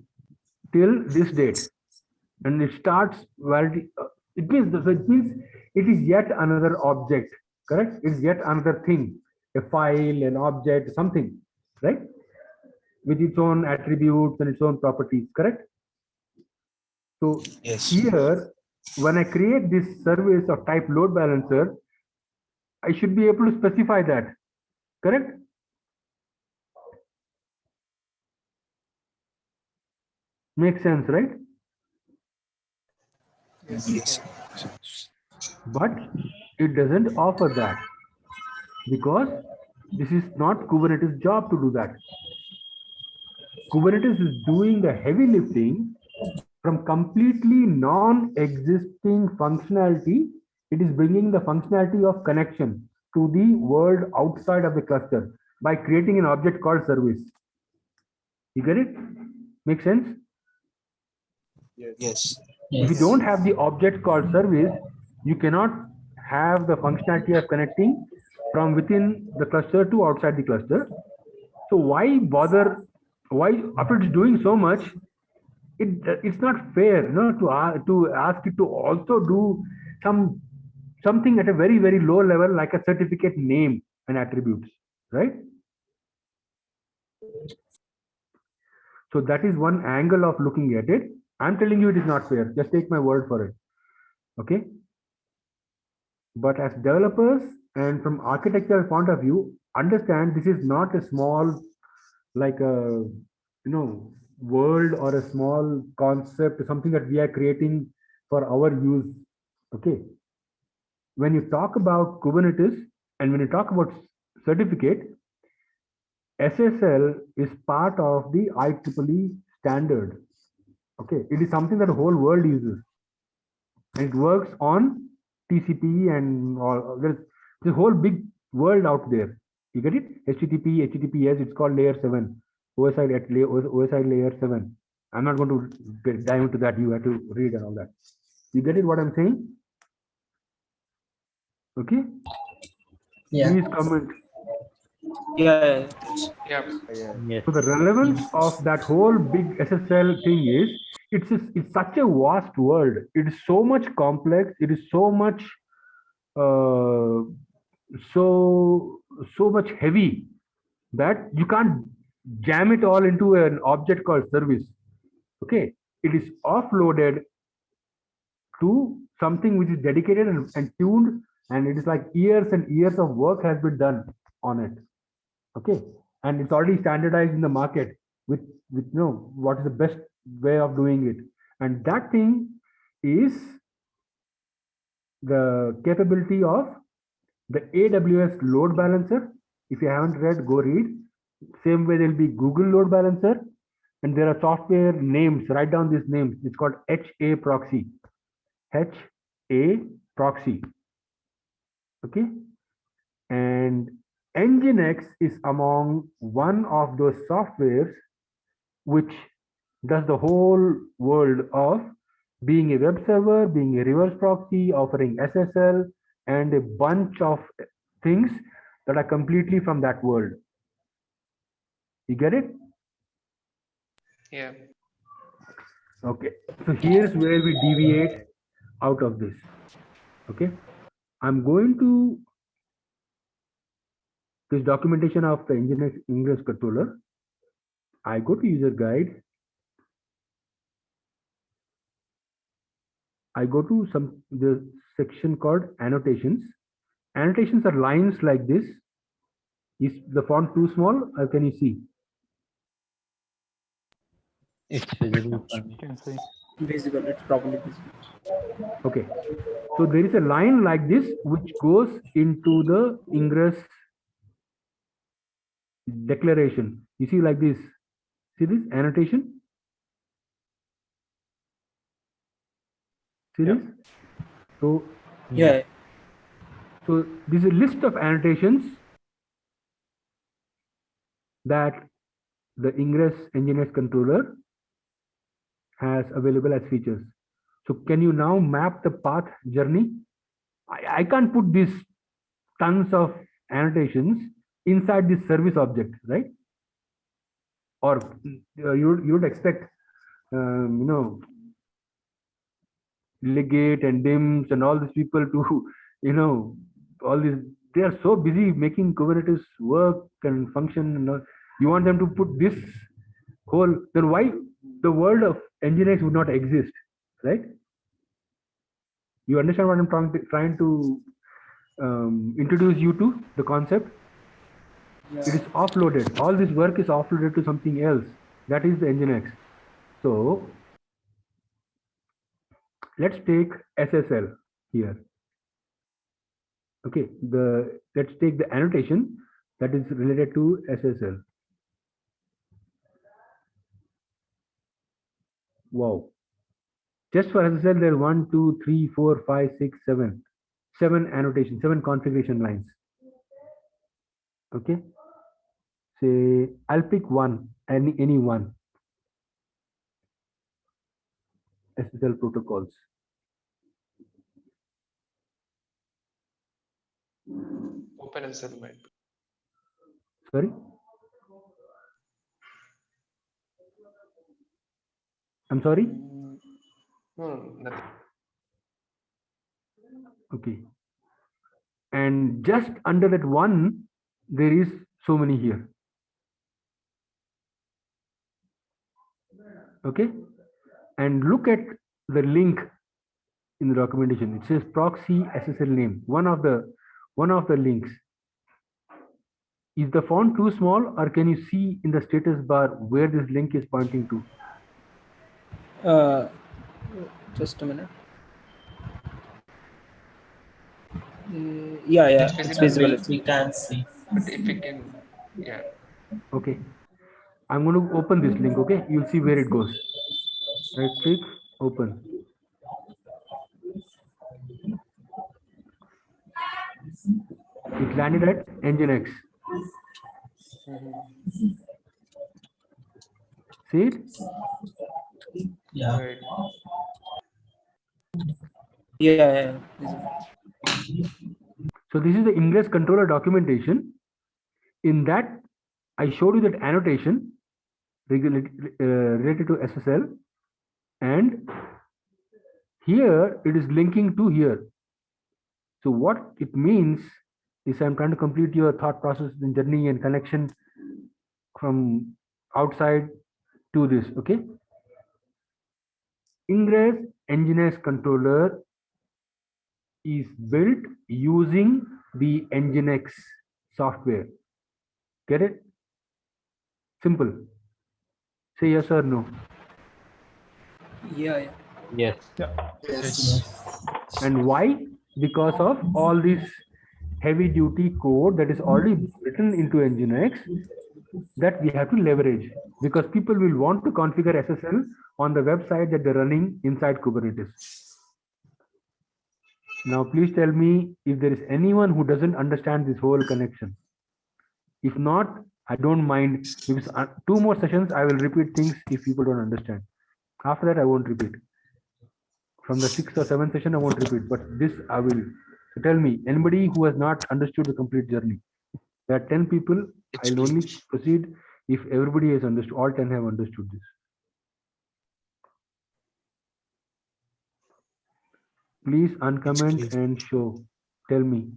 till this date. And it starts validity. It means it is yet another object, correct? It's yet another thing, a file, an object, something, right? With its own attributes and its own properties, correct? So Yes. here, when I create this service of type load balancer, I should be able to specify that, correct? Makes sense, right? Yes. But it doesn't offer that because this is not Kubernetes' job to do that. Kubernetes is doing the heavy lifting from completely non-existing functionality. It is bringing the functionality of connection to the world outside of the cluster by creating an object called service. You get it? Make sense? Yes. If you don't have the object called service, you cannot have the functionality of connecting from within the cluster to outside the cluster. So why bother? Why, after it's doing so much, it's not fair, you know, to ask it to also do something at a very, very low level, like a certificate name and attributes, right? So that is one angle of looking at it. I'm telling you it is not fair. Just take my word for it. Okay. But as developers and from architectural point of view, understand this is not a small, like a, you know, world or a small concept, something that we are creating for our use. Okay. When you talk about Kubernetes and when you talk about certificate, SSL is part of the IEEE standard. Okay, it is something that the whole world uses, and it works on TCP and all. There's the whole big world out there. You get it? HTTP, HTTPS. It's called layer 7. OSI at OSI layer 7. I'm not going to dive into that. You have to read and all that. You get it? What I'm saying? Okay. Yeah. Please comment. Yeah. Yeah. Yes. So the relevance of that whole big SSL thing is it's such a vast world. It is so much complex. It is so much so much heavy that you can't jam it all into an object called service. Okay, it is offloaded to something which is dedicated and tuned, and it is like years and years of work has been done on it. Okay, and it's already standardized in the market with what is the best way of doing it, and that thing is the capability of the AWS load balancer. If you haven't read, go read. Same way there'll be Google load balancer, and there are software names. Write down these names. It's called HA proxy. HA proxy. Okay, and Nginx is among one of those softwares which does the whole world of being a web server, being a reverse proxy, offering SSL, and a bunch of things that are completely from that world. You get it? Yeah. Okay. So here's where we deviate out of this. Okay. I'm going to this documentation of the Nginx Ingress controller. I go to user guide. I go to the section called annotations. Annotations are lines like this. Is the font too small, or can you see? It's visible for me. Can see. Visible. It's probably visible. Okay. So there is a line like this which goes into the Ingress declaration. You see like this. See this annotation? See this? So Yeah. so this is a list of annotations that the Ingress Nginx controller has available as features. So can you now map the path journey? I can't put these tons of annotations inside this service object, right? Or you would expect, Legate and DIMS and all these people to, all these, they are so busy making Kubernetes work and function. And all. You want them to put this whole, then why the world of Nginx would not exist, right? You understand what I'm trying to introduce you to the concept? It is offloaded. All this work is offloaded to something else. That is the Nginx. So let's take SSL here. Okay, let's take the annotation that is related to SSL. Wow. Just for SSL, there are 1, 2, 3, 4, 5, 6, 7. 7 annotations, 7 configuration lines. Okay. Say I'll pick one, any one. SSL protocols. OpenSSL might. Sorry. I'm sorry. No, nothing. Okay. And just under that one, there is so many here. Okay. And look at the link in the documentation. It says proxy SSL name. One of the links. Is the font too small, or can you see in the status bar where this link is pointing to? Just a minute. Yeah, It's it's visible. visible. We can see. But if we can, yeah. Okay. I'm going to open this link. Okay. You'll see where it goes. Right click, open. It landed at Nginx. See it? Yeah. Right. Yeah. So this is the ingress controller documentation. In that, I showed you that annotation related to SSL, and here it is linking to here. So what it means is I'm trying to complete your thought process and journey and connection from outside to this. Okay. Ingress Nginx controller is built using the Nginx software. Get it? Simple. Say yes or no. Yeah. Yes. Yes. And why? Because of all this heavy duty code that is already written into Nginx that we have to leverage, because people will want to configure SSL on the website that they're running inside Kubernetes. Now, please tell me if there is anyone who doesn't understand this whole connection. If not, I don't mind, because 2 more sessions, I will repeat things if people don't understand. After that, I won't repeat. From the 6th or 7th session, I won't repeat, but this I will. So tell me, anybody who has not understood the complete journey. There are 10 people. I'll only proceed if everybody has understood, all 10 have understood this. Please uncomment and show. Tell me.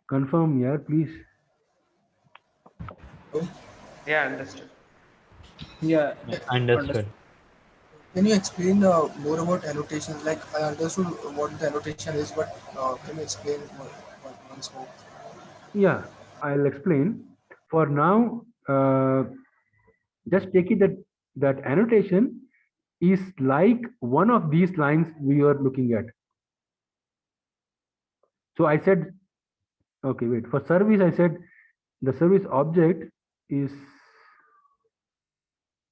Confirm, yeah, please. Yeah, understood. Yeah. Understood. Can you explain more about annotations? Like I understood what the annotation is, but can you explain once more? Yeah, I'll explain. For now, just take it that annotation is like one of these lines we are looking at. So I said, okay, wait, for service, I said the service object is,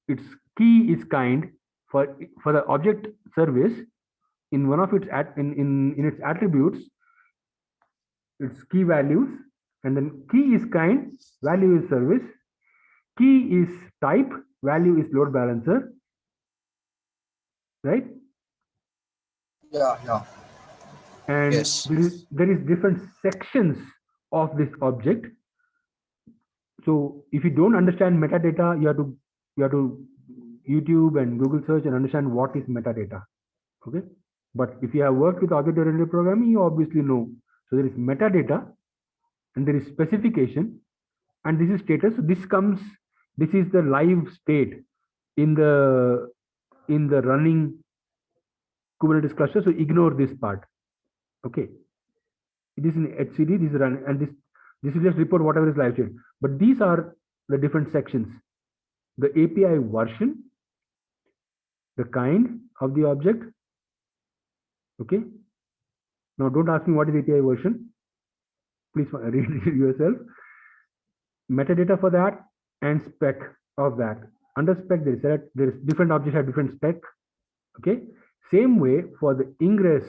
its key is kind for the object service in one of its in its attributes, its key values, and then key is kind, value is service, key is type, value is load balancer, right? Yeah. And Yes. there is different sections of this object. So if you don't understand metadata, you have to YouTube and Google search and understand what is metadata. Okay. But if you have worked with object-oriented programming, you obviously know. So there is metadata and there is specification, and this is status. So this is the live state in the running Kubernetes cluster. So ignore this part. Okay. It is in HCD, this is run, and this will just report whatever is live state. But these are the different sections: the API version, the kind of the object. Okay. Now don't ask me what is API version. Please read it yourself. Metadata for that and spec of that. Under spec, there is different objects have different spec. Okay. Same way for the ingress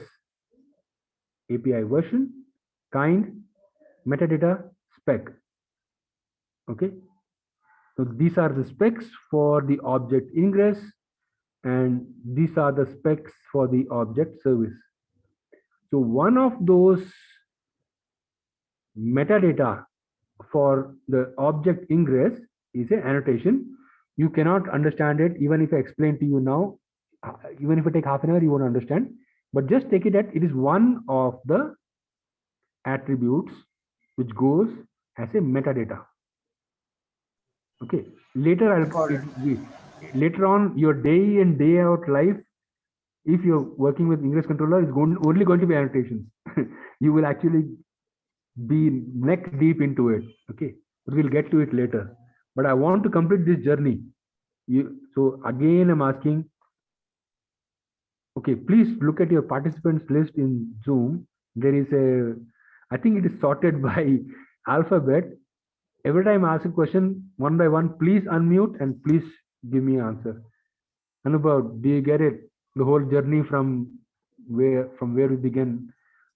API version, kind, metadata, spec. Okay. So these are the specs for the object ingress, and these are the specs for the object service. So one of those metadata for the object ingress is an annotation. You cannot understand it even if I explain to you now. Even if I take half an hour, you won't understand. But just take it that it is one of the attributes which goes as a metadata. Okay. Later, later on, your day in day out life, if you're working with ingress controller, is only going to be annotations. You will actually be neck deep into it. Okay, but we'll get to it later. But I want to complete this journey. So again, I'm asking. Okay, please look at your participants list in Zoom. There is I think it is sorted by alphabet. Every time I ask a question one by one, please unmute and please give me an answer. Anubhav, do you get it? The whole journey from where we begin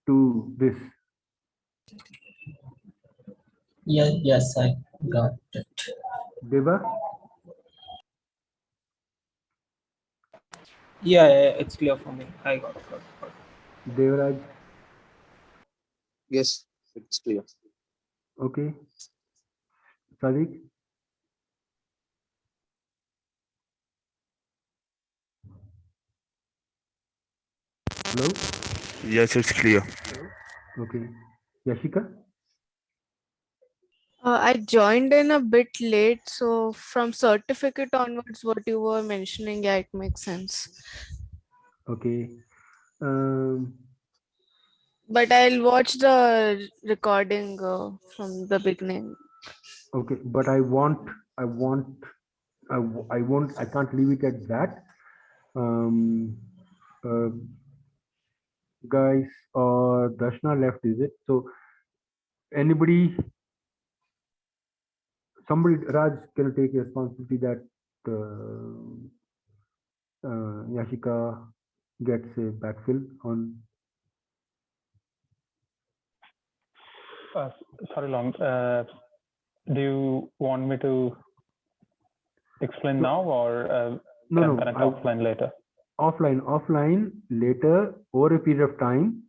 to this. Yeah, yes, I got it. Deva? Yeah, it's clear for me. I got it. Devraj? Yes, it's clear. Okay. Sadiq? Hello? Yes, it's clear. Okay. Yashika? I joined in a bit late, so from certificate onwards, what you were mentioning, yeah, it makes sense. Okay. But I'll watch the recording from the beginning. Okay, but I won't, I can't leave it at that. Uh, guys, or Darshana left, is it? So anybody, somebody, Raj, can you take responsibility that Yashika gets a backfill on? Sorry, Long. Do you want me to explain now, or No, can no, I connect offline later? Offline later over a period of time.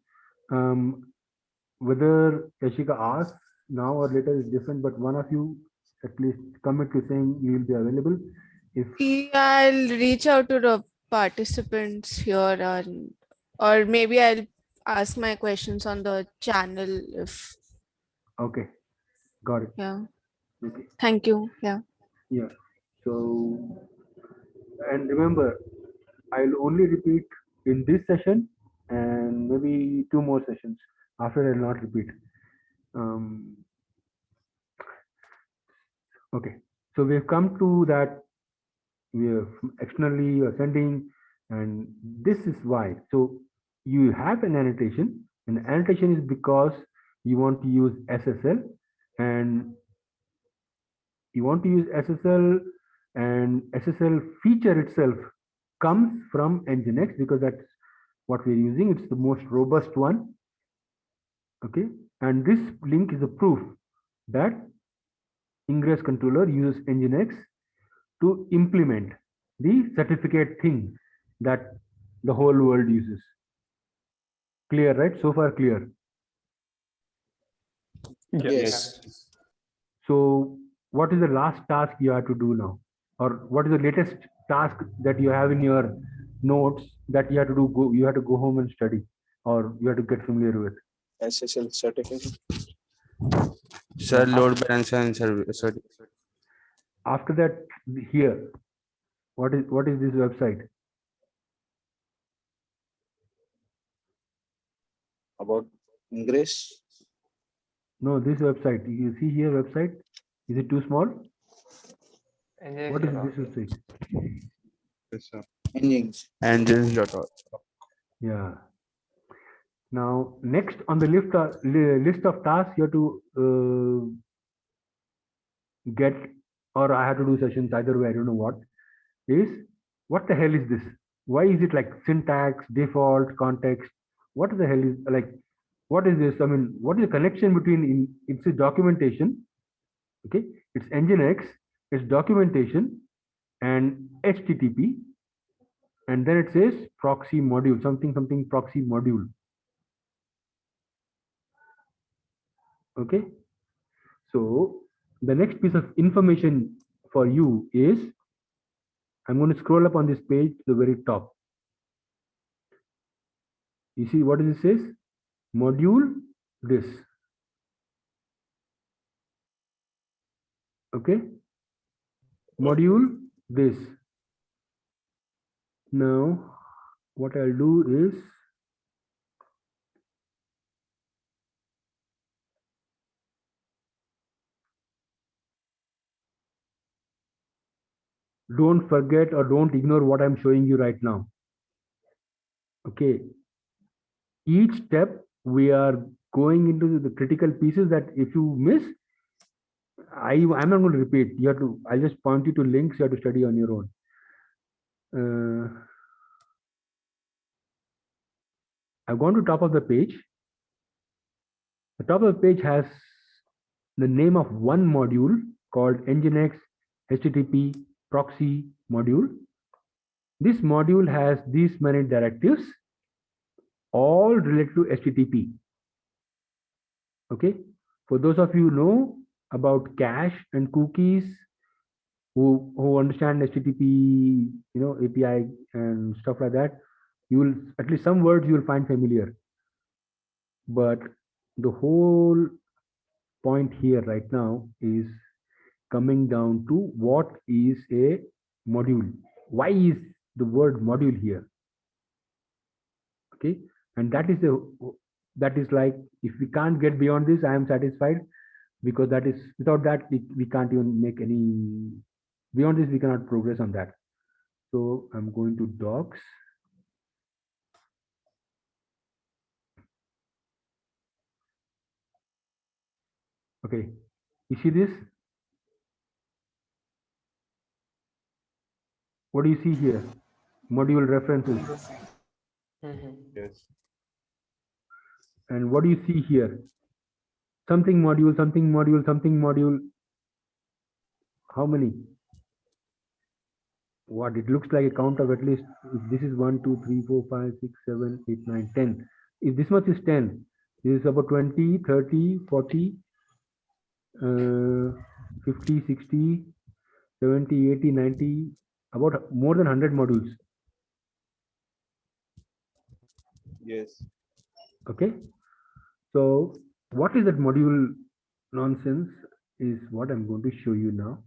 Whether Yashika asks now or later is different, but one of you at least commit to saying you will be available. If Yeah, I'll reach out to the participants here, or maybe I'll ask my questions on the channel if. okay, got it. Yeah. Okay. Thank you. Yeah. Yeah. So, and remember, I'll only repeat in this session and maybe 2 more sessions. After I'll not repeat. Okay. So we've come to that we are externally ascending, and this is why. So you have an annotation, and annotation is because you want to use SSL, and you want to use SSL, and SSL feature itself comes from Nginx because that's what we're using. It's the most robust one. Okay, and this link is a proof that Ingress controller uses Nginx to implement the certificate thing that the whole world uses. Clear, right? So far clear. Yes. So what is the last task you have to do now? Or what is the latest task that you have in your notes that you have to do? You have to go home and study, or you have to get familiar with? SSL certificate. Sir, load balancer and service. After that, here, what is this website? About Ingress. No, this website. You see here website. Is it too small? What is this website? Yes, sir. Engines. Engines.org. Yeah. Now, next on the list of tasks you have to get, or I have to do sessions either way, I don't know what the hell is this? Why is it like syntax, default, context? What the hell is like, what is this? I mean, what is the connection between, it's a documentation, okay? It's Nginx, it's documentation and HTTP, and then it says proxy module, something proxy module. Okay, so the next piece of information for you is, I'm going to scroll up on this page to the very top. You see what it says? Module this. Okay, module this. Now what I'll do is, don't forget or don't ignore what I'm showing you right now. Okay, each step we are going into the critical pieces that if you miss, I'm not going to repeat. You have to. I'll just point you to links. You have to study on your own. I've gone to top of the page. The top of the page has the name of one module called Nginx HTTP proxy module. This module has these many directives, all related to HTTP. Okay. For those of you who know about cache and cookies, who understand HTTP, API and stuff like that, you will, at least some words you will find familiar. But the whole point here right now is coming down to what is a module. Why is the word module here? Okay, and that is like, if we can't get beyond this, I am satisfied, because that is, without that we can't even make any, beyond this we cannot progress on that. So I'm going to docs. Okay, you see this? What do you see here? Module references. Yes. And what do you see here? Something module, something module, something module. How many? What? It looks like a count of at least, if this is 1, 2, 3, 4, 5, 6, 7, 8, 9, 10. If this much is 10, this is about 20, 30, 40, 50, 60, 70, 80, 90, about more than 100 modules. Yes. Okay. So what is that module nonsense is what I'm going to show you now.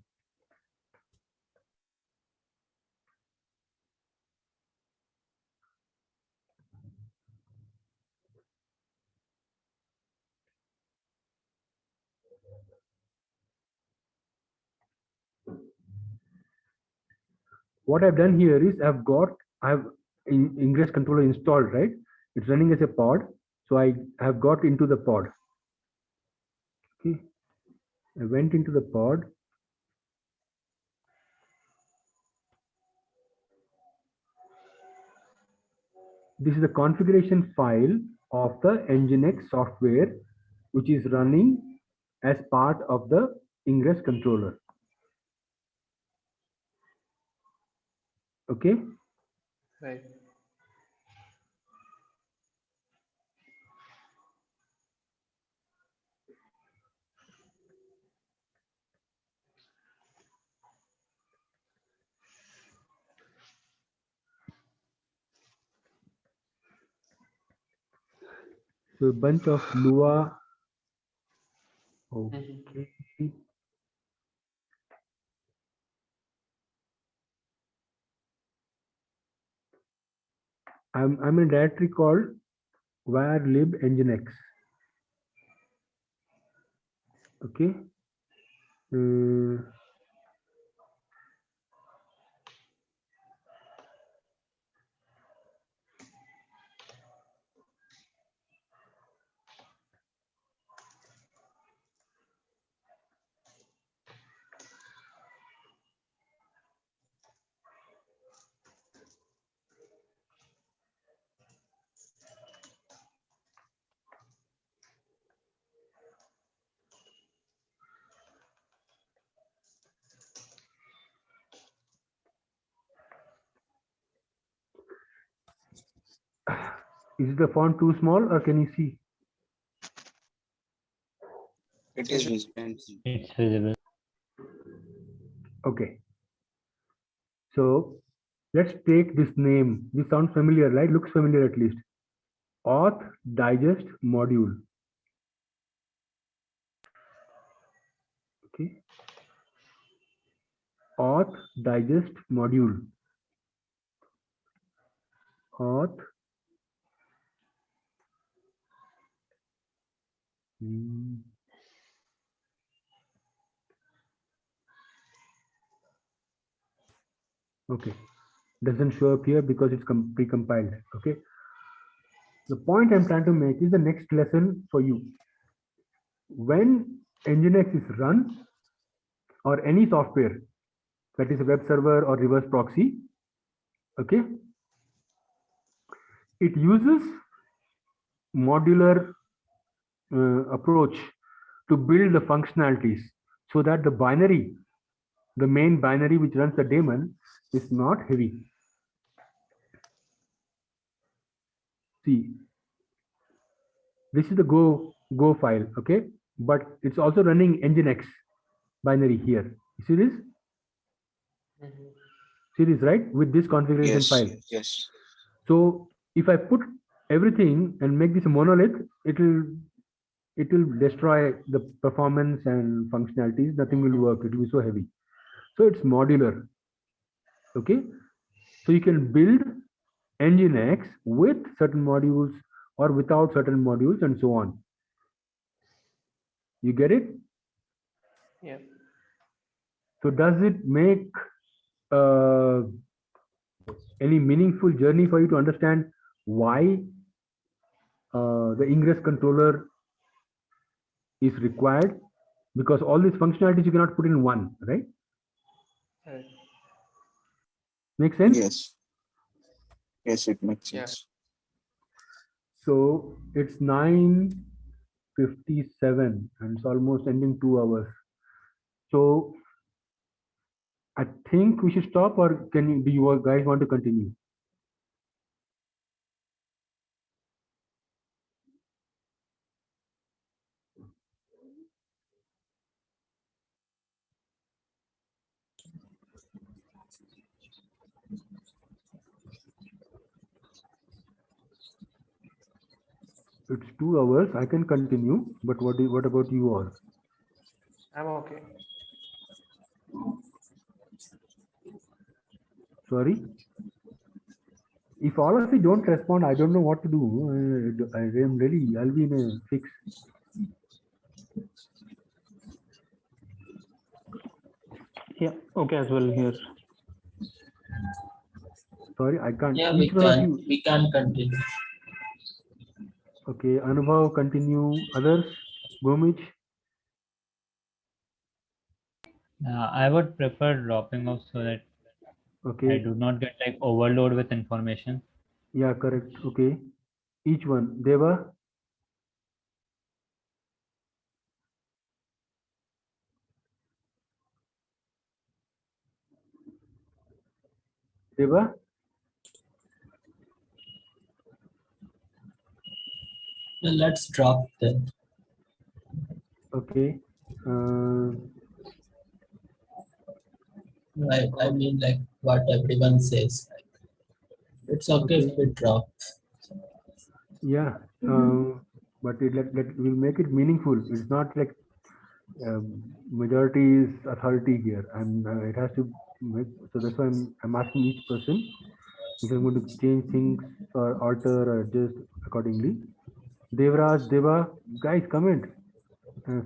What I've done here is I've Ingress controller installed, right? It's running as a pod. So I have got into the pod. Okay. I went into the pod. This is the configuration file of the Nginx software, which is running as part of the Ingress controller. Okay. Right. So a bunch of Lua. Okay. I'm in a directory called var lib nginx. Okay. Is the font too small, or can you see? It is visible. It's visible. Okay. So let's take this name. This sounds familiar, right? Looks familiar at least. Auth digest module. Okay. Auth digest module. Auth. Okay. Doesn't show up here because it's pre-compiled. Okay. The point I'm trying to make is the next lesson for you. When Nginx is run, or any software that is a web server or reverse proxy, okay, it uses modular approach to build the functionalities so that the binary, the main binary which runs the daemon, is not heavy. See, this is the Go file, okay, but it's also running Nginx binary here. You see this? See this, right? With this configuration Yes, file. yes. So if I put everything and make this a monolith, it will destroy the performance and functionalities. Nothing will work. It will be so heavy. So it's modular. Okay. So you can build Nginx with certain modules or without certain modules and so on. You get it? Yeah. So does it make any meaningful journey for you to understand why the ingress controller is required? Because all these functionalities you cannot put in one, right? Right. Make sense? Yes. Yes, it makes Yeah. sense. So it's 9:57 and it's almost ending 2 hours. So I think we should stop, or do you guys want to continue? It's 2 hours. I can continue, but what about you all? I'm okay. Sorry? If all of you don't respond, I don't know what to do. I'll be in a fix. Yeah, okay as well here. Sorry, I can't. Yeah, Each one of you. we can continue. Okay, Anubhav, continue. Others? Gomich? I would prefer dropping off so that I Okay. do not get like overload with information. Yeah, correct. Okay. Each one. Deva? Deva? Well, let's drop then. Okay. I mean, like what everyone says. It's okay if we drop. Yeah. But we'll make it meaningful. It's not like majority is authority here, and it has to make. So that's why I'm asking each person if I'm going to change things or alter or adjust accordingly. Devraj, Deva, guys, comment.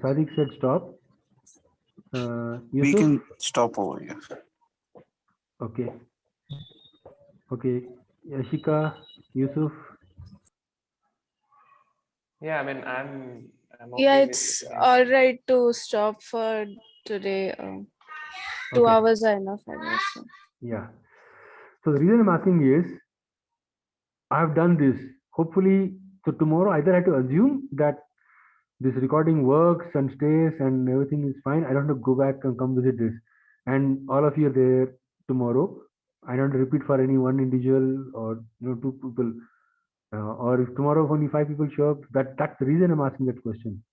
Sadiq said stop. We Yusuf? can stop over here. Okay. Okay. Yashika, Yusuf. Yeah, I mean, I'm Yeah, okay it's with all right to stop for today. 2 Okay. hours are enough, I guess. So. Yeah. So the reason I'm asking is I've done this. Hopefully, so tomorrow either I have to assume that this recording works and stays and everything is fine. I don't have to go back and come visit this. And all of you are there tomorrow. I don't repeat for any one individual or two people. Or if tomorrow only 5 people show up, that's the reason I'm asking that question.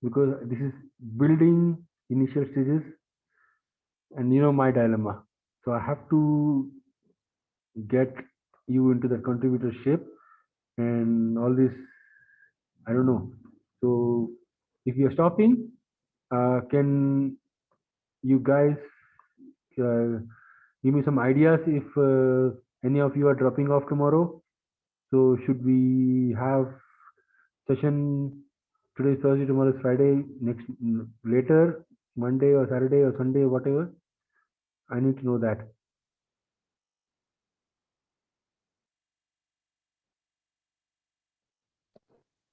Because this is building initial stages and my dilemma. So I have to get you into the contributorship and all this. I don't know. So if you're stopping, can you guys give me some ideas if any of you are dropping off tomorrow? So should we have session today is Thursday, tomorrow is Friday, next later, Monday or Saturday or Sunday, whatever? I need to know that.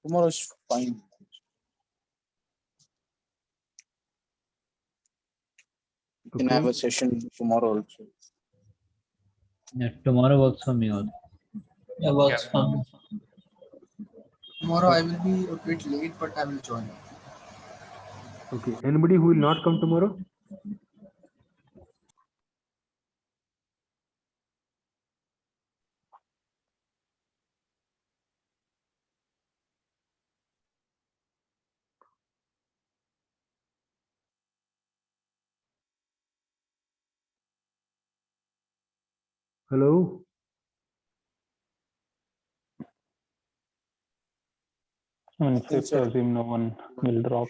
Tomorrow is fine. We can have Okay. a session tomorrow also. Yeah, tomorrow works for me also. Yeah, works Yeah. for me. Tomorrow I will be a bit late, but I will join. Okay. Anybody who will not come tomorrow? Hello? I mean, it's safe to assume no one will drop.